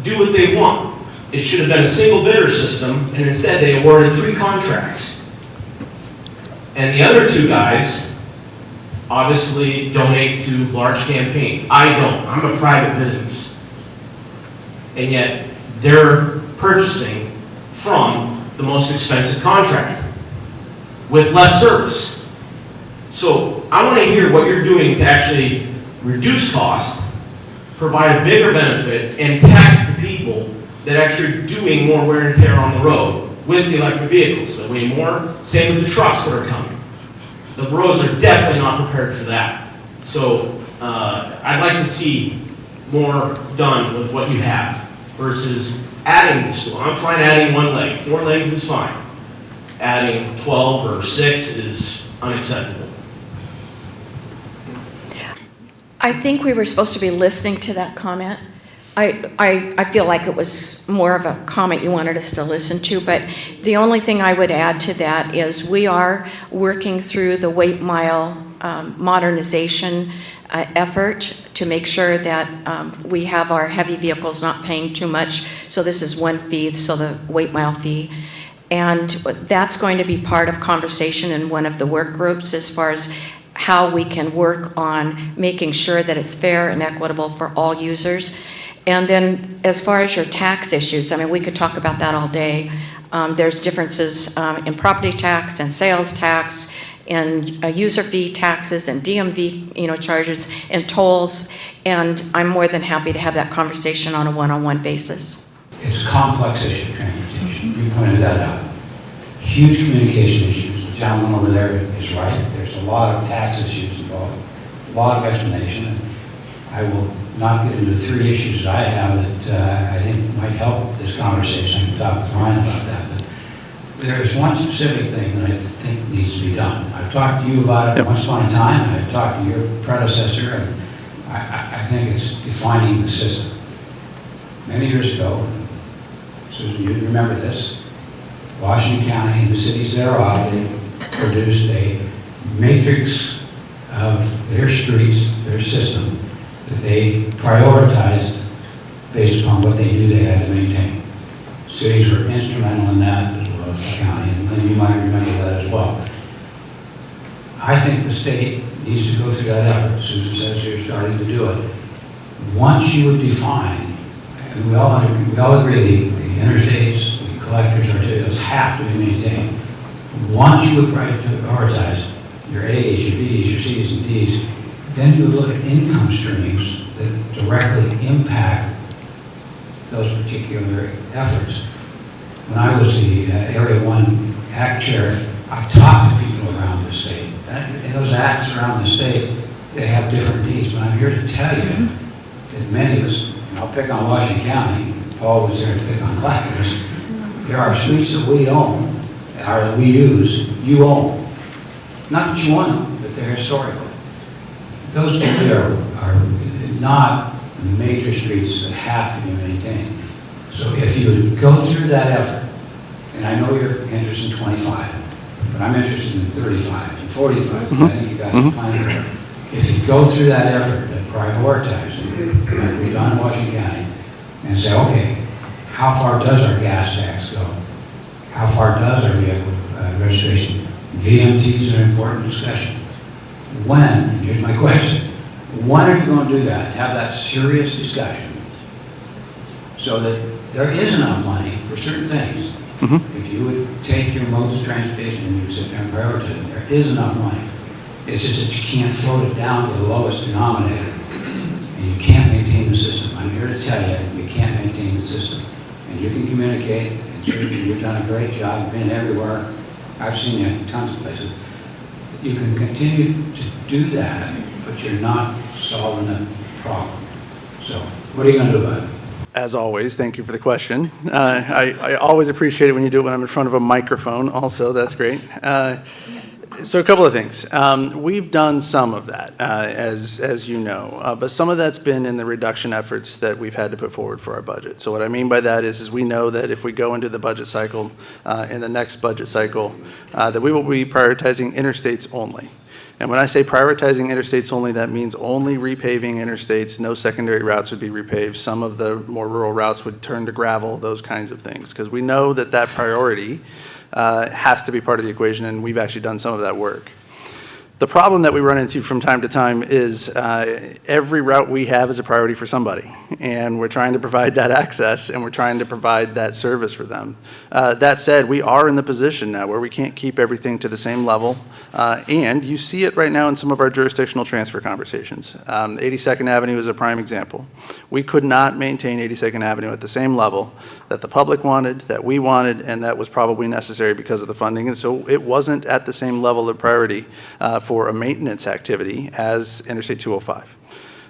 J: do what they want. It should have been a single bidder system, and instead they awarded 3 contracts. And the other 2 guys obviously donate to large campaigns. I don't. I'm a private business. And yet they're purchasing from the most expensive contract with less service. So I want to hear what you're doing to actually reduce cost, provide a bigger benefit, and tax the people that actually are doing more wear and tear on the road with the electric vehicles that weigh more. Same with the trucks that are coming. The roads are definitely not prepared for that. So I'd like to see more done with what you have versus adding this to. I'm fine adding 1 leg. 4 legs is fine. Adding 12 or 6 is unacceptable.
D: I think we were supposed to be listening to that comment, I feel like it was more of a comment you wanted us to listen to, but the only thing I would add to that is we are working through the weight mile modernization effort to make sure that we have our heavy vehicles not paying too much. So this is one fee, so the weight mile fee. And that's going to be part of conversation in one of the work groups as far as how we can work on making sure that it's fair and equitable for all users. And then as far as your tax issues, I mean, we could talk about that all day. There's differences in property tax and sales tax and user fee taxes and DMV, charges and tolls. And I'm more than happy to have that conversation on a one-on-one basis.
L: It's a complex issue, transportation. You pointed that out. Huge communication issues. The gentleman over there is right. There's a lot of tax issues involved, a lot of explanation. I will not get into 3 issues I have that I think might help this conversation. I can talk with Ryan about that. But there is one specific thing that I think needs to be done. I've talked to you about it once upon a time, and I've talked to your predecessor, and I think it's defining the system. Many years ago, Susan, you remember this, Washington County and the cities thereof, they produced a matrix of their streets, their system, that they prioritized based upon what they knew they had to maintain. Cities were instrumental in that, as well as the county, and you might remember that as well. I think the state needs to go through that effort. Susan says you're starting to do it. Once you would define, and we all agree, the interstates, the collectors, arterials have to be maintained. Once you would prioritize your A's, your B's, your C's, and D's, then you look at income streams that directly impact those particular efforts. When I was the Area 1 ACT chair, I talked to people around the state. And those acts around the state, they have different needs. But I'm here to tell you that many of us, and I'll pick on Washington County, Paul was there to pick on Clackamas, there are streets that we own, or that we use, you own. Not that you want them, but they're historical. Those streets are not major streets that have to be maintained. So if you would go through that effort, and I know you're interested in 25, but I'm interested in 35 and 45, I think you got a plan there. If you go through that effort and prioritize, like we've done in Washington County, and say, okay, how far does our gas tax go? How far does our vehicle registration? VMTs are an important discussion. When, here's my question, when are you going to do that? Have that serious discussion so that there is enough money for certain things. If you would take your modes of transportation and you would sit there and prioritize, there is enough money. It's just that you can't float it down to the lowest denominator. And you can't maintain the system. I'm here to tell you, you can't maintain the system. And you can communicate, and you've done a great job, been everywhere. I've seen you in tons of places. You can continue to do that, but you're not solving the problem. So, what are you going to do about it?
E: As always, thank you for the question. I always appreciate it when you do it when I'm in front of a microphone also, that's great. So a couple of things. We've done some of that, as you know, but some of that's been in the reduction efforts that we've had to put forward for our budget. So what I mean by that is we know that if we go into the budget cycle, in the next budget cycle, that we will be prioritizing interstates only. And when I say prioritizing interstates only, that means only repaving interstates. No secondary routes would be repaved. Some of the more rural routes would turn to gravel, those kinds of things. Because we know that that priority has to be part of the equation, and we've actually done some of that work. The problem that we run into from time to time is every route we have is a priority for somebody, and we're trying to provide that access, and we're trying to provide that service for them. That said, we are in the position now where we can't keep everything to the same level, and you see it right now in some of our jurisdictional transfer conversations. 82nd Avenue is a prime example. We could not maintain 82nd Avenue at the same level that the public wanted, that we wanted, and that was probably necessary because of the funding, and so it wasn't at the same level of priority for a maintenance activity as Interstate 205.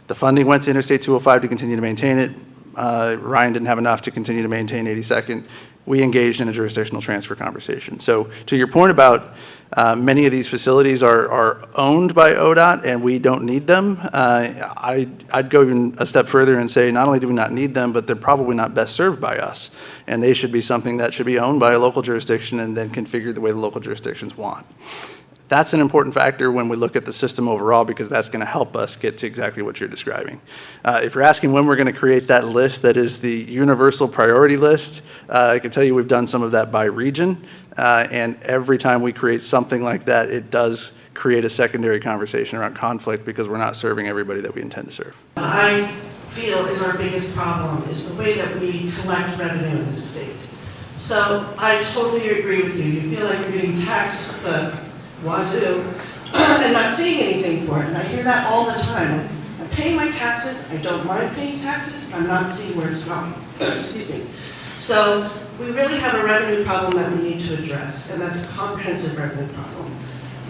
E: The funding went to Interstate 205 to continue to maintain it. Ryan didn't have enough to continue to maintain 82nd, we engaged in a jurisdictional transfer conversation. So to your point about many of these facilities are owned by ODOT and we don't need them, I'd go even a step further and say not only do we not need them, but they're probably not best served by us. And they should be something that should be owned by a local jurisdiction and then configured the way the local jurisdictions want. That's an important factor when we look at the system overall, because that's going to help us get to exactly what you're describing. If you're asking when we're going to create that list that is the universal priority list, I can tell you we've done some of that by region, and every time we create something like that, it does create a secondary conversation around conflict because we're not serving everybody that we intend to serve.
M: I feel is our biggest problem is the way that we collect revenue in this state. So I totally agree with you. You feel like you're getting taxed at the wazoo and not seeing anything for it. And I hear that all the time. I pay my taxes, I don't mind paying taxes, but I'm not seeing where it's going. Excuse me. So we really have a revenue problem that we need to address, and that's a comprehensive revenue problem.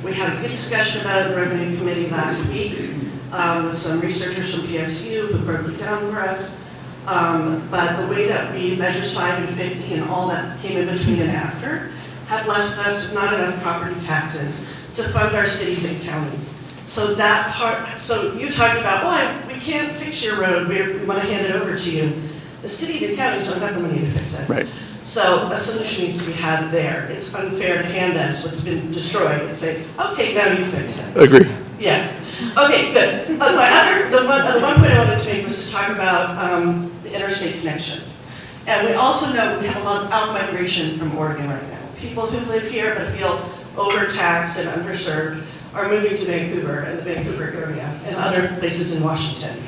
M: We had a good discussion about it in the Revenue Committee last week with some researchers from PSU who broke it down for us. But the way that we measures 5 and 50 and all that came in between and after have left us with not enough property taxes to fund our cities and counties. So that part, so you talked about, we can't fix your road, we want to hand it over to you. The cities and counties don't have the money to fix it.
E: Right.
M: So a solution needs to be had there. It's unfair to hand us what's been destroyed and say, okay, now you fix it.
E: Agree.
M: Yeah. Okay, good. The one point I wanted to make was to talk about the interstate connections. And we also know we have a lot of out-migration from Oregon right now. People who live here but feel overtaxed and underserved are moving to Vancouver and the Vancouver area and other places in Washington.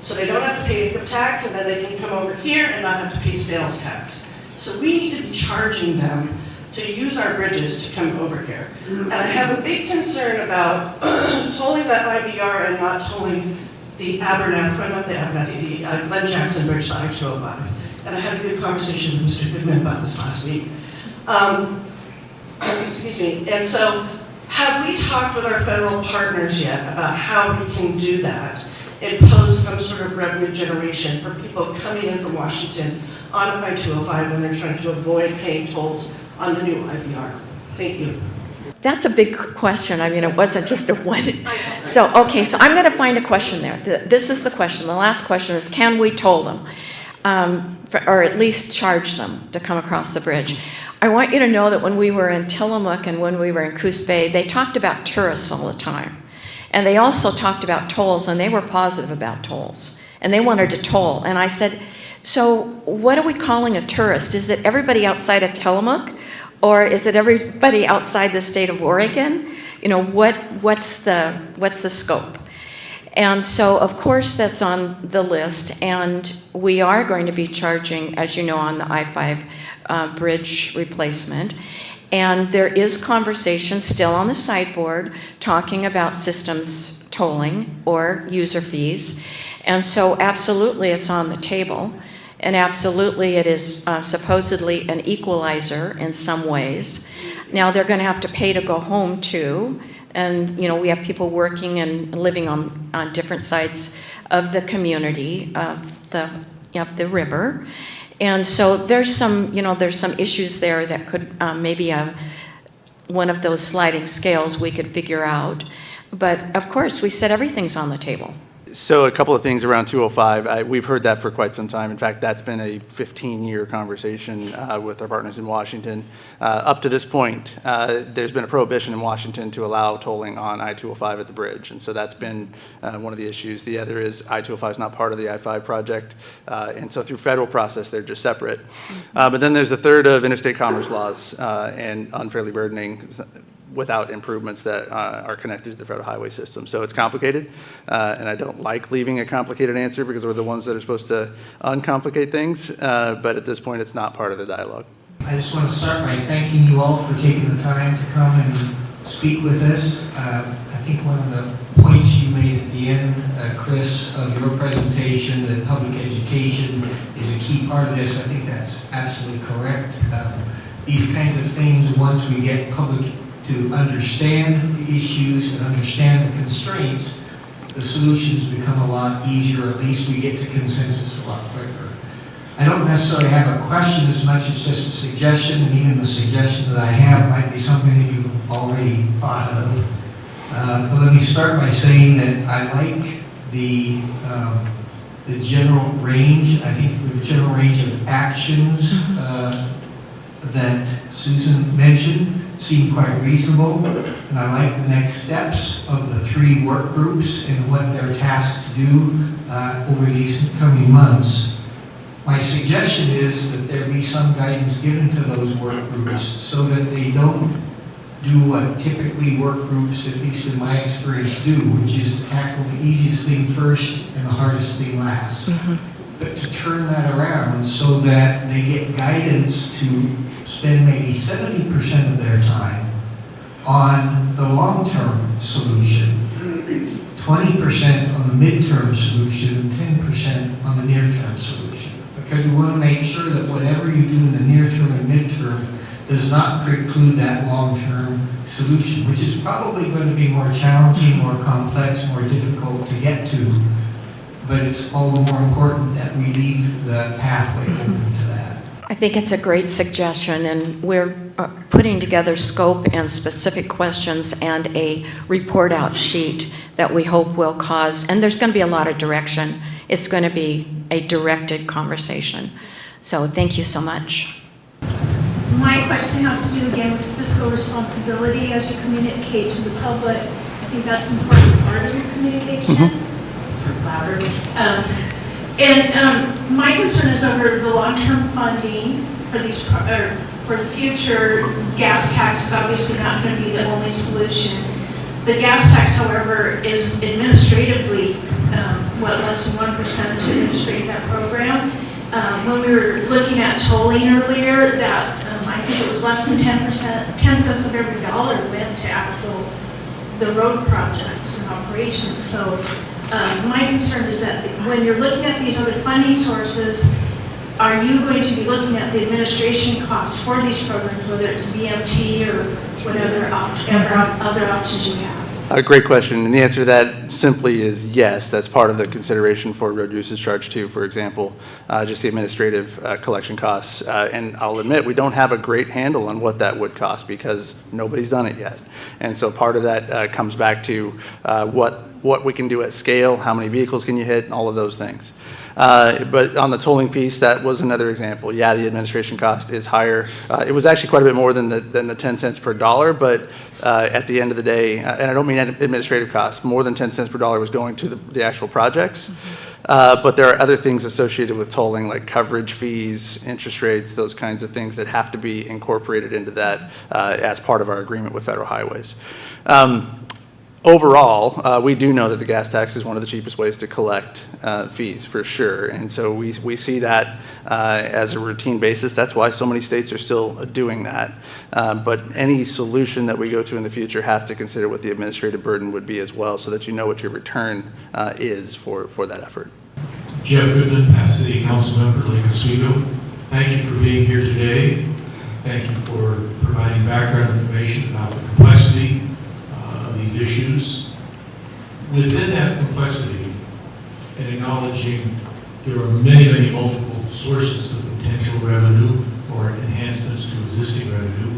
M: So they don't have to pay income tax, and then they can come over here and not have to pay sales tax. So we need to be charging them to use our bridges to come over here. And I have a big concern about tolling that IBR and not tolling the Glen Jackson Bridge, the I-205. And I had a good conversation with Mr. Goodman about this last week. Excuse me. And so have we talked with our federal partners yet about how we can do that? Impose some sort of revenue generation for people coming in from Washington on I-205 when they're trying to avoid paying tolls on the new IBR. Thank you.
D: That's a big question. I mean, it wasn't just a one. So, okay, so I'm going to find a question there. This is the question. The last question is, can we toll them? Or at least charge them to come across the bridge. I want you to know that when we were in Tillamook and when we were in Coos Bay, they talked about tourists all the time. And they also talked about tolls, and they were positive about tolls. And they wanted to toll. And I said, so what are we calling a tourist? Is it everybody outside of Tillamook? Or is it everybody outside the state of Oregon? You know, what's the scope? And so, of course, that's on the list. And we are going to be charging, as you know, on the I-5 bridge replacement. And there is conversation still on the sideboard talking about systems tolling or user fees. And so absolutely it's on the table. And absolutely it is supposedly an equalizer in some ways. Now they're going to have to pay to go home too. And you know, we have people working and living on different sides of the community of the river. And so there's some issues there that could maybe one of those sliding scales we could figure out. But of course, we said everything's on the table.
E: So a couple of things around 205. We've heard that for quite some time. In fact, that's been a 15-year conversation with our partners in Washington. Up to this point, there's been a prohibition in Washington to allow tolling on I-205 at the bridge. And so that's been one of the issues. The other is I-205 is not part of the I-5 project. And so through federal process, they're just separate. But then there's the third of interstate commerce laws and unfairly burdening without improvements that are connected to the federal highway system. So it's complicated, and I don't like leaving a complicated answer because we're the ones that are supposed to uncomplicate things, but at this point it's not part of the dialogue.
F: I just want to start by thanking you all for taking the time to come and speak with us. I think one of the points you made at the end, Kris, of your presentation, that public education is a key part of this, I think that's absolutely correct. These kinds of things, once we get public to understand the issues and understand the constraints, the solutions become a lot easier, at least we get to consensus a lot quicker. I don't necessarily have a question as much as just a suggestion, and even the suggestion that I have might be something that you've already thought of. But let me start by saying that I like the general range. I think the general range of actions that Susan mentioned seem quite reasonable, and I like the next steps of the 3 work groups and what they're tasked to do over these coming months. My suggestion is that there be some guidance given to those work groups so that they don't do what typically work groups, at least in my experience, do, which is to tackle the easiest thing first and the hardest thing last. But to turn that around so that they get guidance to spend maybe 70% of their time on the long-term solution, 20% on the midterm solution, 10% on the near-term solution. Because we want to make sure that whatever you do in the near term and midterm does not preclude that long-term solution, which is probably going to be more challenging, more complex, more difficult to get to. But it's all the more important that we leave the pathway open to that.
D: I think it's a great suggestion, and we're putting together scope and specific questions and a report out sheet that we hope will cause, and there's going to be a lot of direction. It's going to be a directed conversation. So thank you so much.
N: My question has to do again with fiscal responsibility as you communicate to the public. I think that's an important part of your communication. Louder. My concern is over the long-term funding for these, for the future. Gas tax is obviously not going to be the only solution. The gas tax, however, is administratively less than 1% to administrate that program. When we were looking at tolling earlier, that I think it was less than 10%, 10 cents of every dollar went to the road projects and operations. So my concern is that when you're looking at these other funding sources, are you going to be looking at the administration costs for these programs, whether it's BMT or whatever other options you have?
E: A great question, and the answer to that simply is yes. That's part of the consideration for road usage charge too, for example, just the administrative collection costs. And I'll admit, we don't have a great handle on what that would cost because nobody's done it yet. And so part of that comes back to what we can do at scale, how many vehicles can you hit, and all of those things. But on the tolling piece, that was another example. Yeah, the administration cost is higher. It was actually quite a bit more than the 10 cents per dollar, but at the end of the day, and I don't mean administrative costs, more than 10 cents per dollar was going to the actual projects. But there are other things associated with tolling, like coverage fees, interest rates, those kinds of things that have to be incorporated into that as part of our agreement with Federal Highways. Overall, we do know that the gas tax is one of the cheapest ways to collect fees, for sure. And so we see that as a routine basis. That's why so many states are still doing that. But any solution that we go to in the future has to consider what the administrative burden would be as well, so that you know what your return is for that effort.
I: Jeff Goodman, past City Council Member, Lake Oswego. Thank you for being here today. Thank you for providing background information about the complexity these issues. Within that complexity, and acknowledging there are many multiple sources of potential revenue or enhancements to existing revenue,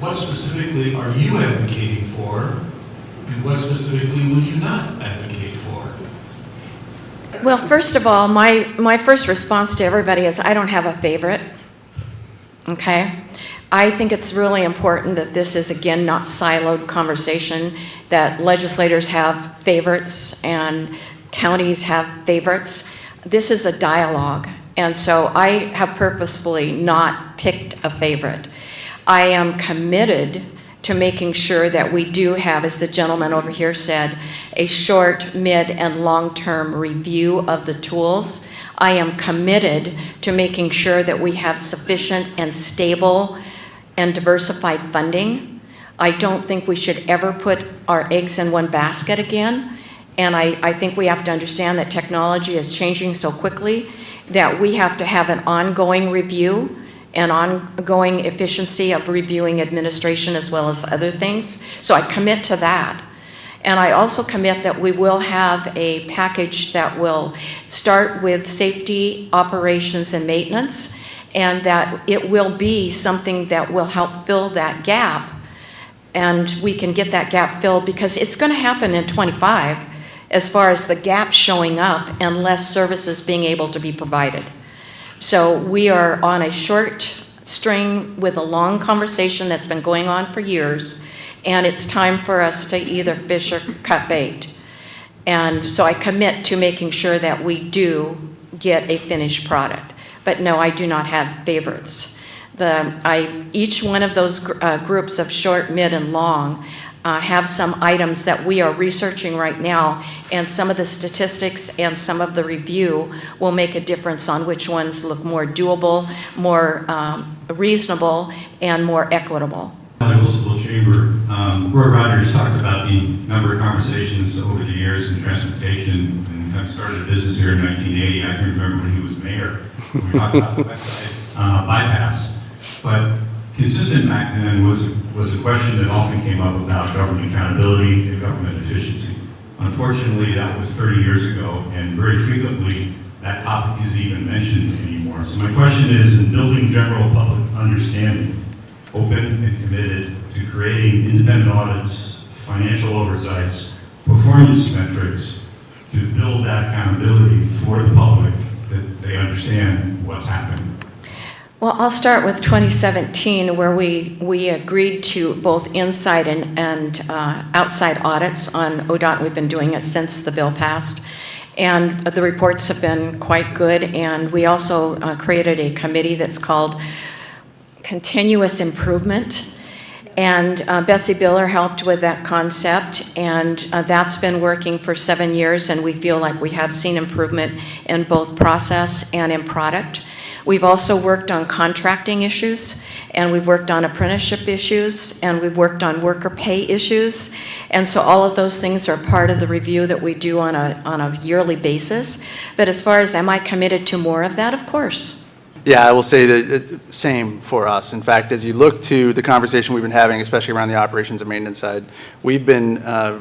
I: what specifically are you advocating for, and what specifically will you not advocate for?
D: Well, first of all, my first response to everybody is I don't have a favorite, okay? I think it's really important that this is, again, not siloed conversation, that legislators have favorites and counties have favorites. This is a dialogue, and so I have purposefully not picked a favorite. I am committed to making sure that we do have, as the gentleman over here said, a short, mid, and long-term review of the tools. I am committed to making sure that we have sufficient and stable and diversified funding. I don't think we should ever put our eggs in one basket again. And I think we have to understand that technology is changing so quickly that we have to have an ongoing review and ongoing efficiency of reviewing administration as well as other things. So I commit to that. And I also commit that we will have a package that will start with safety, operations, and maintenance, and that it will be something that will help fill that gap. And we can get that gap filled because it's going to happen in 25 as far as the gap showing up and less services being able to be provided. So we are on a short string with a long conversation that's been going on for years, and it's time for us to either fish or cut bait. And so I commit to making sure that we do get a finished product. But no, I do not have favorites. Each one of those groups of short, mid, and long have some items that we are researching right now, and some of the statistics and some of the review will make a difference on which ones look more doable, more reasonable, and more equitable.
O: Municipal Chamber, Roy Rogers talked about the number of conversations over the years in transportation, and kind of started a business here in 1980. I can remember when he was mayor. We were talking about the West Side bypass. But consistent back then was a question that often came up about government accountability and government efficiency. Unfortunately, that was 30 years ago, and very frequently that topic isn't even mentioned anymore. So my question is, in building general public understanding, open and committed to creating independent audits, financial oversights, performance metrics, to build that accountability for the public that they understand what's happening.
D: Well, I'll start with 2017, where we agreed to both inside and outside audits on ODOT. We've been doing it since the bill passed, and the reports have been quite good. And we also created a committee that's called Continuous Improvement, and Betsy Biller helped with that concept, and that's been working for 7 years, and we feel like we have seen improvement in both process and in product. We've also worked on contracting issues, and we've worked on apprenticeship issues, and we've worked on worker pay issues. And so all of those things are part of the review that we do on a yearly basis. But as far as am I committed to more of that, of course.
E: Yeah, I will say that same for us. In fact, as you look to the conversation we've been having, especially around the operations and maintenance side, we've been,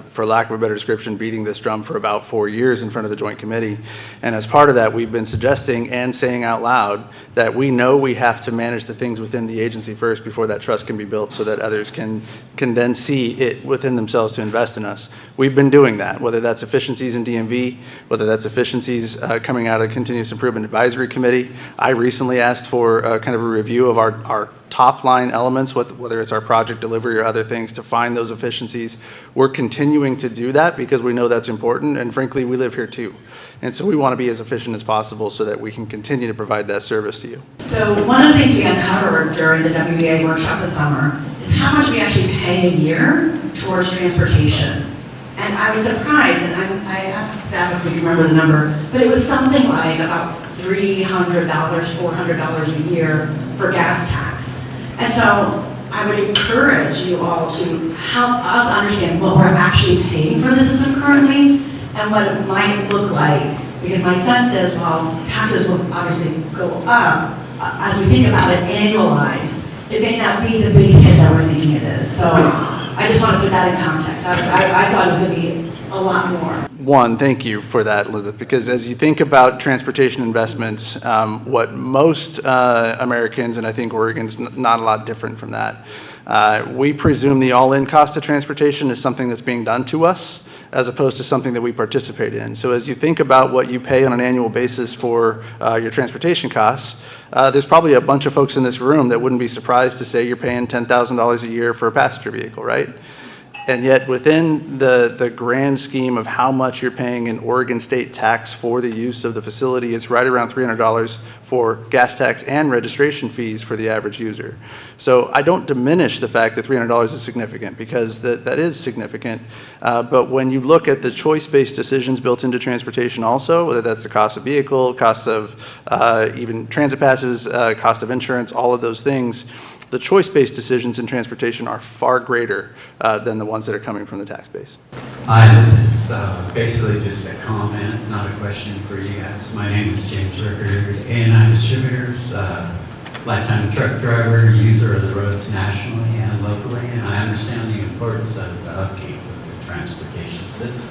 E: for lack of a better description, beating this drum for about 4 years in front of the Joint Committee. And as part of that, we've been suggesting and saying out loud that we know we have to manage the things within the agency first before that trust can be built, so that others can then see it within themselves to invest in us. We've been doing that, whether that's efficiencies in DMV, whether that's efficiencies coming out of the Continuous Improvement Advisory Committee. I recently asked for kind of a review of our top line elements, whether it's our project delivery or other things, to find those efficiencies. We're continuing to do that because we know that's important, and frankly, we live here too. And so we want to be as efficient as possible so that we can continue to provide that service to you.
G: So one of the things we uncovered during the WBA workshop this summer is how much we actually pay a year towards transportation. And I was surprised, and I asked the staff if we could remember the number, but it was something like about $300, $400 a year for gas tax. And so I would encourage you all to help us understand what we're actually paying for the system currently and what it might look like. Because my sense is, while taxes will obviously go up, as we think about it annualized, it may not be the big hit that we're thinking it is. So I just want to put that in context. I thought it was going to be a lot more.
E: One, thank you for that, Elizabeth, because as you think about transportation investments, what most Americans, and I think Oregon's not a lot different from that, we presume the all-in cost of transportation is something that's being done to us, as opposed to something that we participate in. So as you think about what you pay on an annual basis for your transportation costs, there's probably a bunch of folks in this room that wouldn't be surprised to say you're paying $10,000 a year for a passenger vehicle, right? And yet within the grand scheme of how much you're paying in Oregon state tax for the use of the facility, it's right around $300 for gas tax and registration fees for the average user. So I don't diminish the fact that $300 is significant, because that is significant. But when you look at the choice-based decisions built into transportation also, whether that's the cost of vehicle, cost of even transit passes, cost of insurance, all of those things, the choice-based decisions in transportation are far greater than the ones that are coming from the tax base.
P: Hi, this is basically just a comment, not a question for you guys. My name is James Zerker, A&I Distributors, lifetime truck driver, user of the roads nationally and locally, and I understand the importance of the upkeep of the transportation transportation system.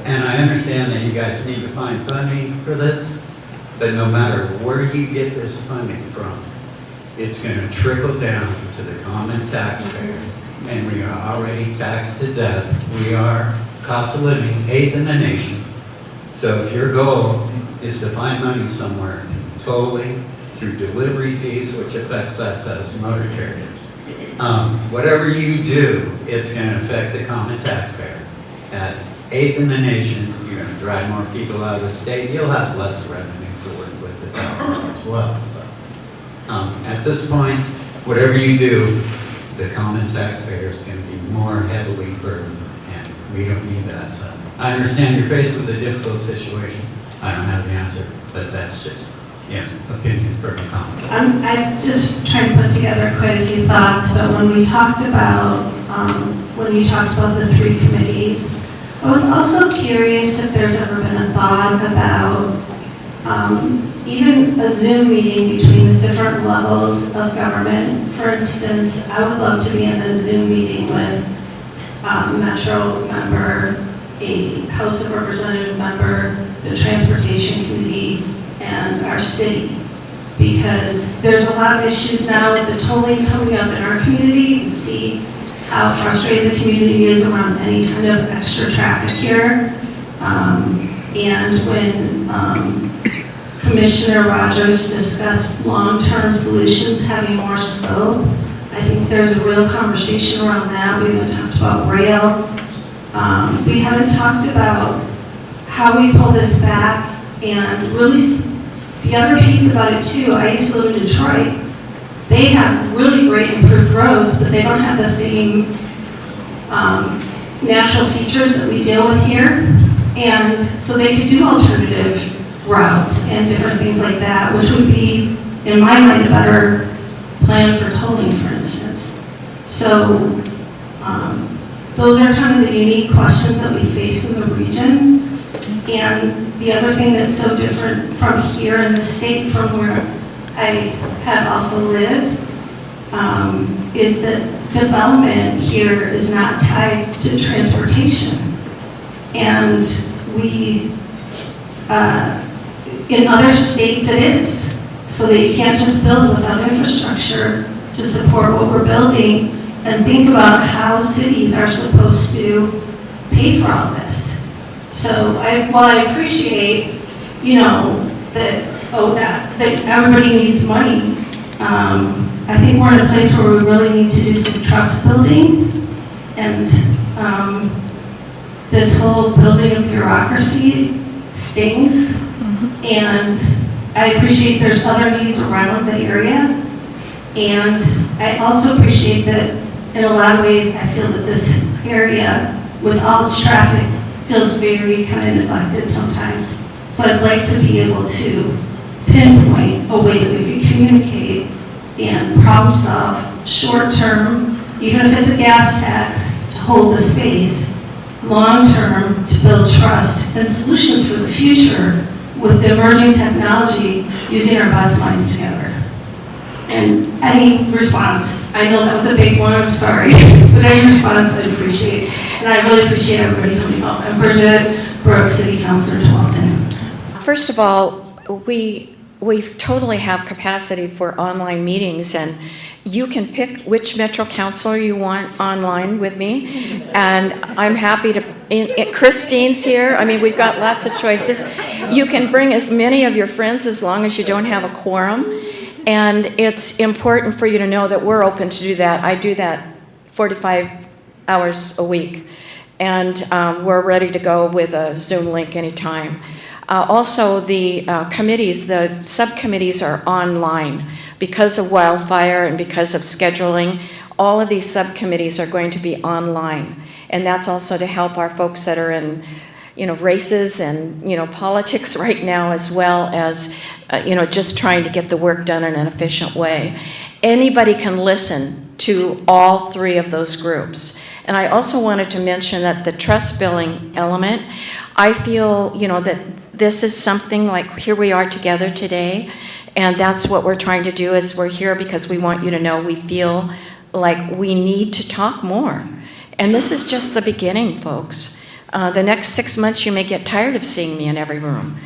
P: And I understand that you guys need to find funding for this, but no matter where you get this funding from, it's going to trickle down to the common taxpayer. And we are already taxed to death. We are cost of living 8th in the nation. So if your goal is to find money somewhere, tolling, through delivery fees, which affects us as motor carriers, whatever you do, it's going to affect the common taxpayer. At 8th in the nation, you're going to drive more people out of the state. You'll have less revenue to work with the government as well. So, at this point, whatever you do, the common taxpayer is going to be more heavily burdened, and we don't need that. So I understand you're faced with a difficult situation. I don't have the answer, but that's just opinion for a comment.
N: I'm just trying to put together quite a few thoughts, but when we talked about, the 3 committees, I was also curious if there's ever been a thought about even a Zoom meeting between the different levels of government. For instance, I would love to be in a Zoom meeting with a Metro member, a House of Representative member, the Transportation Committee, and our city. Because there's a lot of issues now with the tolling coming up in our community. You can see how frustrated the community is around any kind of extra traffic here. And when Commissioner Rogers discussed long-term solutions having more scope, I think there's a real conversation around that. We haven't talked about rail. We haven't talked about how we pull this back, and really the other piece about it too, I used to live in Detroit. They have really great improved roads, but they don't have the same natural features that we deal with here. And so they could do alternative routes and different things like that, which would be, in my mind, a better plan for tolling, for instance. So those are kind of the unique questions that we face in the region. And the other thing that's so different from here in the state from where I have also lived is that development here is not tied to transportation. And we, in other states it is. So that you can't just build without infrastructure to support what we're building, and think about how cities are supposed to pay for all this. So while I appreciate, that that everybody needs money, I think we're in a place where we really need to do some trust building, and this whole building of bureaucracy stings. And I appreciate there's other needs around the area, and I also appreciate that in a lot of ways I feel that this area with all its traffic feels very kind of neglected sometimes. So I'd like to be able to pinpoint a way that we could communicate and problem solve short term, even if it's a gas tax, to hold the space, long term to build trust and solutions for the future with the emerging technology using our best minds together. And any response, I know that was a big one, I'm sorry, but any response I'd appreciate. And I really appreciate everybody coming out. I'm Bridget Brooks, City Councilor, Tualatin.
D: First of all, we totally have capacity for online meetings, and you can pick which Metro Councilor you want online with me, and I'm happy to, Christine's here, I mean, we've got lots of choices. You can bring as many of your friends as long as you don't have a quorum, and it's important for you to know that we're open to do that. I do that 45 hours a week, and we're ready to go with a Zoom link anytime. Also, the committees, the subcommittees are online because of wildfire and because of scheduling. All of these subcommittees are going to be online, and that's also to help our folks that are in, races and politics right now, as well as just trying to get the work done in an efficient way. Anybody can listen to all 3 of those groups. And I also wanted to mention that the trust building element, I feel that this is something like, here we are together today, and that's what we're trying to do. Is we're here because we want you to know we feel like we need to talk more. And this is just the beginning, folks. The next 6 months, you may get tired of seeing me in every room.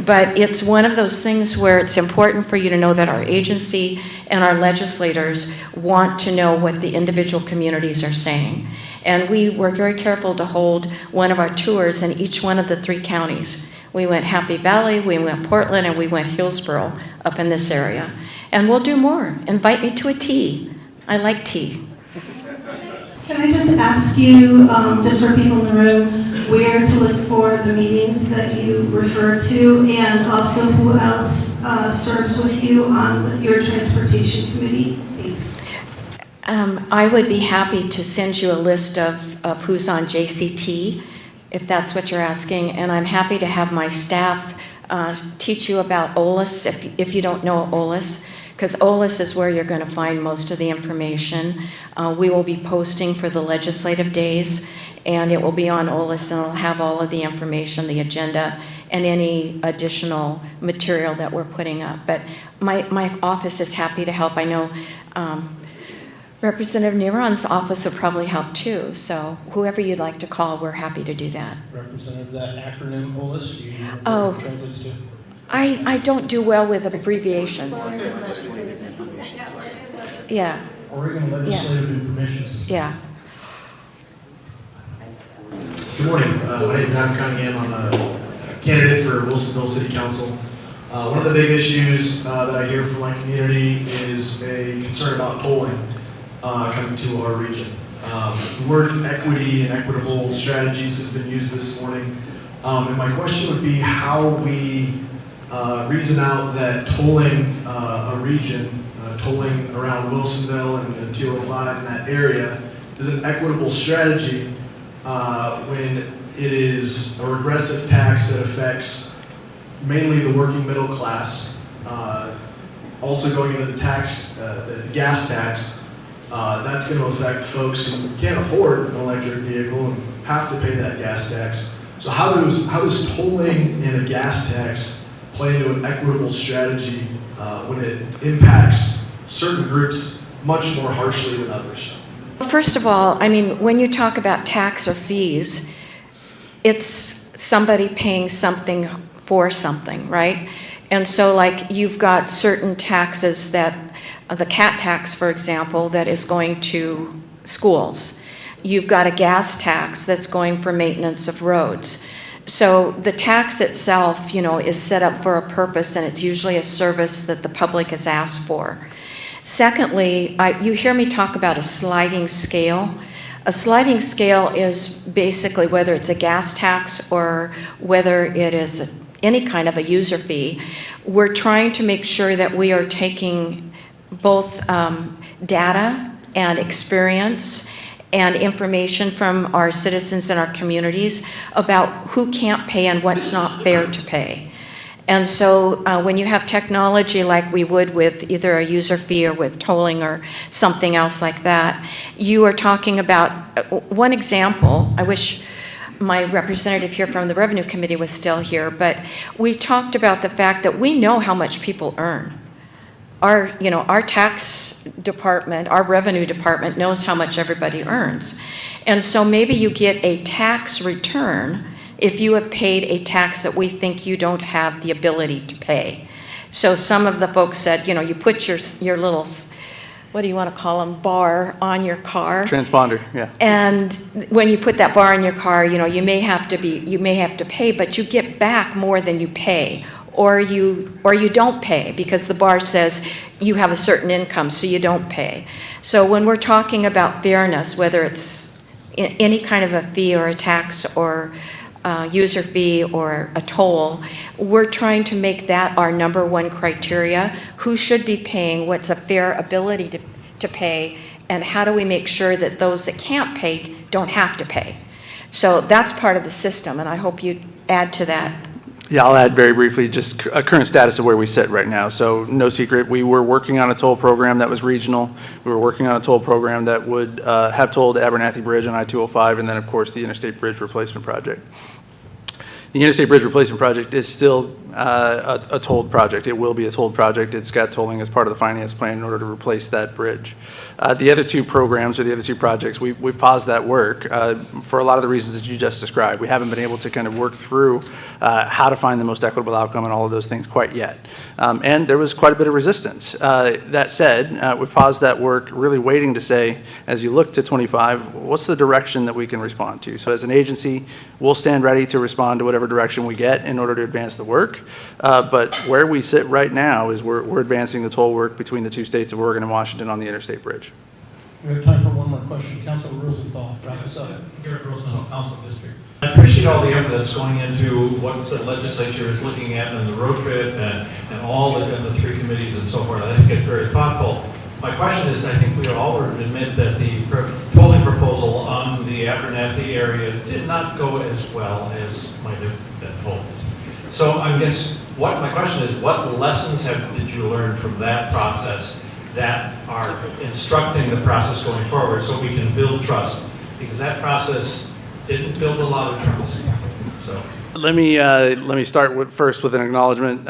D: But it's one of those things where it's important for you to know that our agency and our legislators want to know what the individual communities are saying. And we were very careful to hold one of our tours in each one of the 3 counties. We went Happy Valley, we went Portland, and we went Hillsborough up in this area. And we'll do more. Invite me to a tea. I like tea.
N: Can I just ask you, just for people in the room, where to look for the meetings that you refer to, and also who else serves with you on your transportation committee? Thanks.
D: I would be happy to send you a list of who's on JCT, if that's what you're asking, and I'm happy to have my staff teach you about OLIS if you don't know OLIS, because OLIS is where you're going to find most of the information. We will be posting for the legislative days, and it will be on OLIS, and it'll have all of the information, the agenda, and any additional material that we're putting up. But my office is happy to help. I know Representative Neron's office will probably help too, so whoever you'd like to call, we're happy to do that.
J: Representative, that acronym OLIS, do you know
D: Oh.
J: what it translates to?
D: I don't do well with abbreviations. Yeah,
J: Oregon Legislative Information System.
D: yeah.
Q: Good morning. My name is Adam Cunningham. I'm a candidate for Wilsonville City Council. One of the big issues that I hear from my community is a concern about tolling coming to our region. The word equity and equitable strategies has been used this morning. And my question would be how we reason out that tolling a region, tolling around Wilsonville and 205 in that area, is an equitable strategy when it is a regressive tax that affects mainly the working middle class. Also going into the tax, the gas tax, that's going to affect folks who can't afford an electric vehicle and have to pay that gas tax. So how does tolling and a gas tax play into an equitable strategy when it impacts certain groups much more harshly than others?
D: First of all, I mean, when you talk about tax or fees, it's somebody paying something for something, right? And so like you've got certain taxes that, the cat tax, for example, that is going to schools. You've got a gas tax that's going for maintenance of roads. So the tax itself, is set up for a purpose, and it's usually a service that the public has asked for. Secondly, you hear me talk about a sliding scale. A sliding scale is basically whether it's a gas tax or whether it is any kind of a user fee. We're trying to make sure that we are taking both data and experience and information from our citizens and our communities about who can't pay and what's not fair to pay. And so when you have technology like we would with either a user fee or with tolling or something else like that, you are talking about, one example, I wish my representative here from the Revenue Committee was still here, but we talked about the fact that we know how much people earn. Our tax department, our revenue department knows how much everybody earns. And so maybe you get a tax return if you have paid a tax that we think you don't have the ability to pay. So some of the folks said, you put your little, what do you want to call them, bar on your car.
E: Transponder, yeah.
D: And when you put that bar in your car, you may have to pay, but you get back more than you pay. Or you don't pay because the bar says you have a certain income, so you don't pay. So when we're talking about fairness, whether it's any kind of a fee or a tax or user fee or a toll, we're trying to make that our number one criteria. Who should be paying, what's a fair ability to pay, and how do we make sure that those that can't pay don't have to pay? So that's part of the system, and I hope you add to that.
E: Yeah, I'll add very briefly just a current status of where we sit right now. So no secret, we were working on a toll program that was regional. We were working on a toll program that would have tolled Abernathy Bridge on I-205, and then of course the Interstate Bridge Replacement Project. The Interstate Bridge Replacement Project is still a tolled project. It will be a tolled project. It's got tolling as part of the finance plan in order to replace that bridge. The other two programs or the other two projects, we've paused that work for a lot of the reasons that you just described. We haven't been able to kind of work through how to find the most equitable outcome and all of those things quite yet. And there was quite a bit of resistance. That said, we've paused that work, really waiting to say, as you look to 25, what's the direction that we can respond to? So as an agency, we'll stand ready to respond to whatever direction we get in order to advance the work. But where we sit right now is we're advancing the toll work between the two states of Oregon and Washington on the interstate bridge.
J: We have time for one more question. Councilor Rosenthal, wrap us up.
R: Garrett Rosenthal, Council District. I appreciate all the effort that's going into what the legislature is looking at and the road trip and all the three committees and so forth. I think it's very thoughtful. My question is, I think we all would admit that the tolling proposal on the Abernathy area did not go as well as might have been hoped. So I guess my question is, what lessons did you learn from that process that are instructing the process going forward so we can build trust? Because that process didn't build a lot of trust. So.
E: Let me start first with an acknowledgement,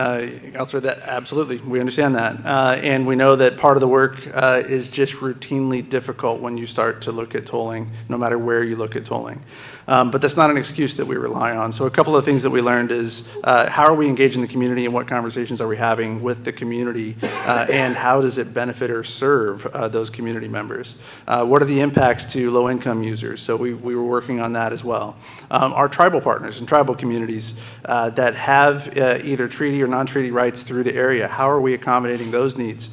E: Councilor, that absolutely, we understand that. And we know that part of the work is just routinely difficult when you start to look at tolling, no matter where you look at tolling. But that's not an excuse that we rely on. So a couple of things that we learned is how are we engaging the community and what conversations are we having with the community and how does it benefit or serve those community members? What are the impacts to low-income users? So we were working on that as well. Our tribal partners and tribal communities that have either treaty or non-treaty rights through the area, how are we accommodating those needs?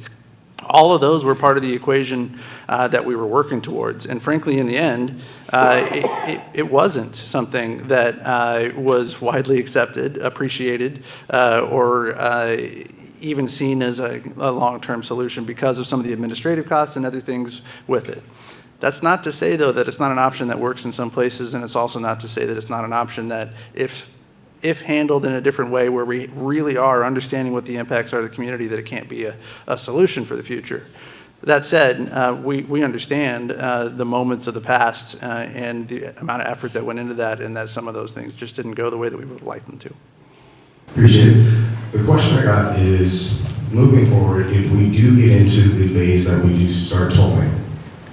E: All of those were part of the equation that we were working towards. And frankly, in the end, it wasn't something that was widely accepted, appreciated, or even seen as a long-term solution because of some of the administrative costs and other things with it. That's not to say, though, that it's not an option that works in some places, and it's also not to say that it's not an option that if handled in a different way where we really are understanding what the impacts are to the community, that it can't be a solution for the future. That said, we understand the moments of the past and the amount of effort that went into that, and that some of those things just didn't go the way that we would have liked them to.
S: Appreciate it. The question I got is, moving forward, if we do get into the phase that we do start tolling,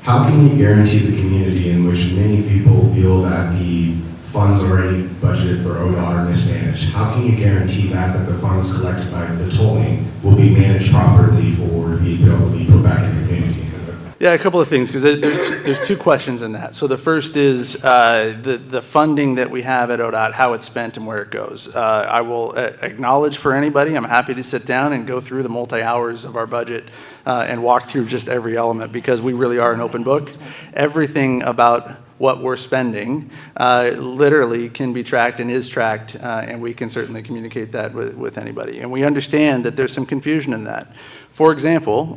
S: how can you guarantee the community in which many people feel that the funds already budgeted for ODOT are mismanaged? How can you guarantee that the funds collected by the tolling will be managed properly for the ability to be put back in the community?
E: Yeah, a couple of things, because there's two questions in that. So the first is the funding that we have at ODOT, how it's spent and where it goes. I will acknowledge for anybody, I'm happy to sit down and go through the multi-hours of our budget and walk through just every element, because we really are an open book. Everything about what we're spending literally can be tracked and is tracked, and we can certainly communicate that with anybody. And we understand that there's some confusion in that. For example,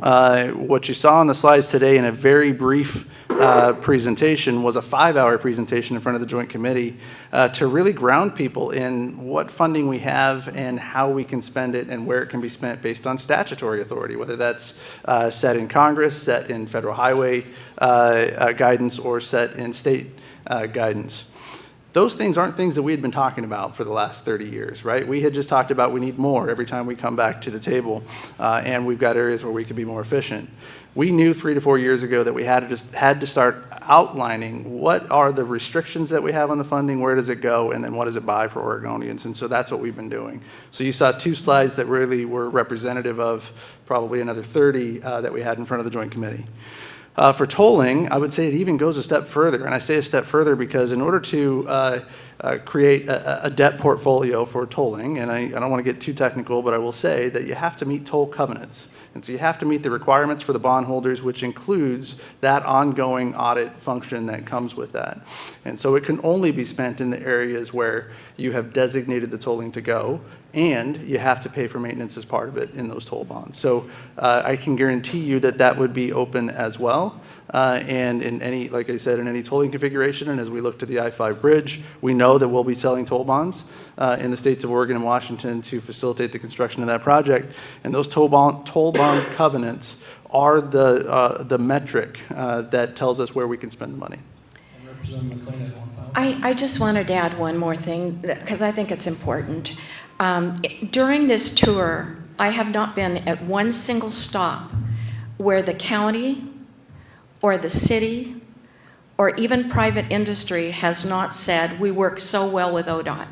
E: what you saw on the slides today in a very brief presentation was a 5-hour presentation in front of the Joint Committee to really ground people in what funding we have and how we can spend it and where it can be spent based on statutory authority, whether that's set in Congress, set in federal highway guidance, or set in state guidance. Those things aren't things that we had been talking about for the last 30 years, right? We had just talked about we need more every time we come back to the table, and we've got areas where we could be more efficient. We knew 3 to 4 years ago that we had to start outlining what are the restrictions that we have on the funding, where does it go, and then what does it buy for Oregonians, and so that's what we've been doing. So you saw 2 slides that really were representative of probably another 30 that we had in front of the Joint Committee. For tolling, I would say it even goes a step further, and I say a step further because in order to create a debt portfolio for tolling, and I don't want to get too technical, but I will say that you have to meet toll covenants. And so you have to meet the requirements for the bondholders, which includes that ongoing audit function that comes with that. And so it can only be spent in the areas where you have designated the tolling to go, and you have to pay for maintenance as part of it in those toll bonds. So I can guarantee you that that would be open as well. And in any, like I said, in any tolling configuration, and as we look to the I-5 bridge, we know that we'll be selling toll bonds in the states of Oregon and Washington to facilitate the construction of that project. And those toll bond covenants are the metric that tells us where we can spend the money.
J: Representative McLain,
D: I just wanted to add one more thing, because I think it's important. During this tour, I have not been at one single stop where the county or the city or even private industry has not said, we work so well with ODOT.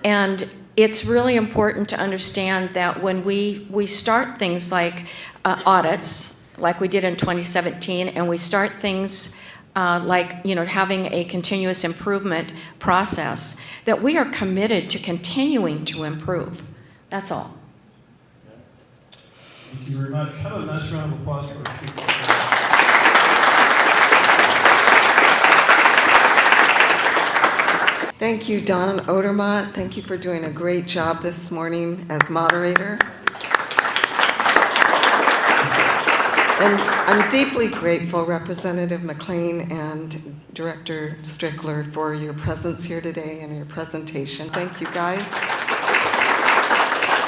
D: And it's really important to understand that when we start things like audits, like we did in 2017, and we start things like having a continuous improvement process, that we are committed to continuing to improve. That's all.
J: Thank you very much. How about a nice round of applause for our speaker?
A: Thank you, Don Odermatt. Thank you for doing a great job this morning as moderator. And I'm deeply grateful, Representative McLain and Director Strickler, for your presence here today and your presentation. Thank you, guys.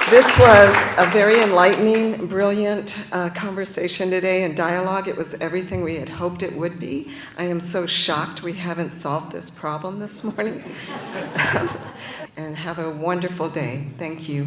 A: This was a very enlightening, brilliant conversation today and dialogue. It was everything we had hoped it would be. I am so shocked we haven't solved this problem this morning. And have a wonderful day. Thank you.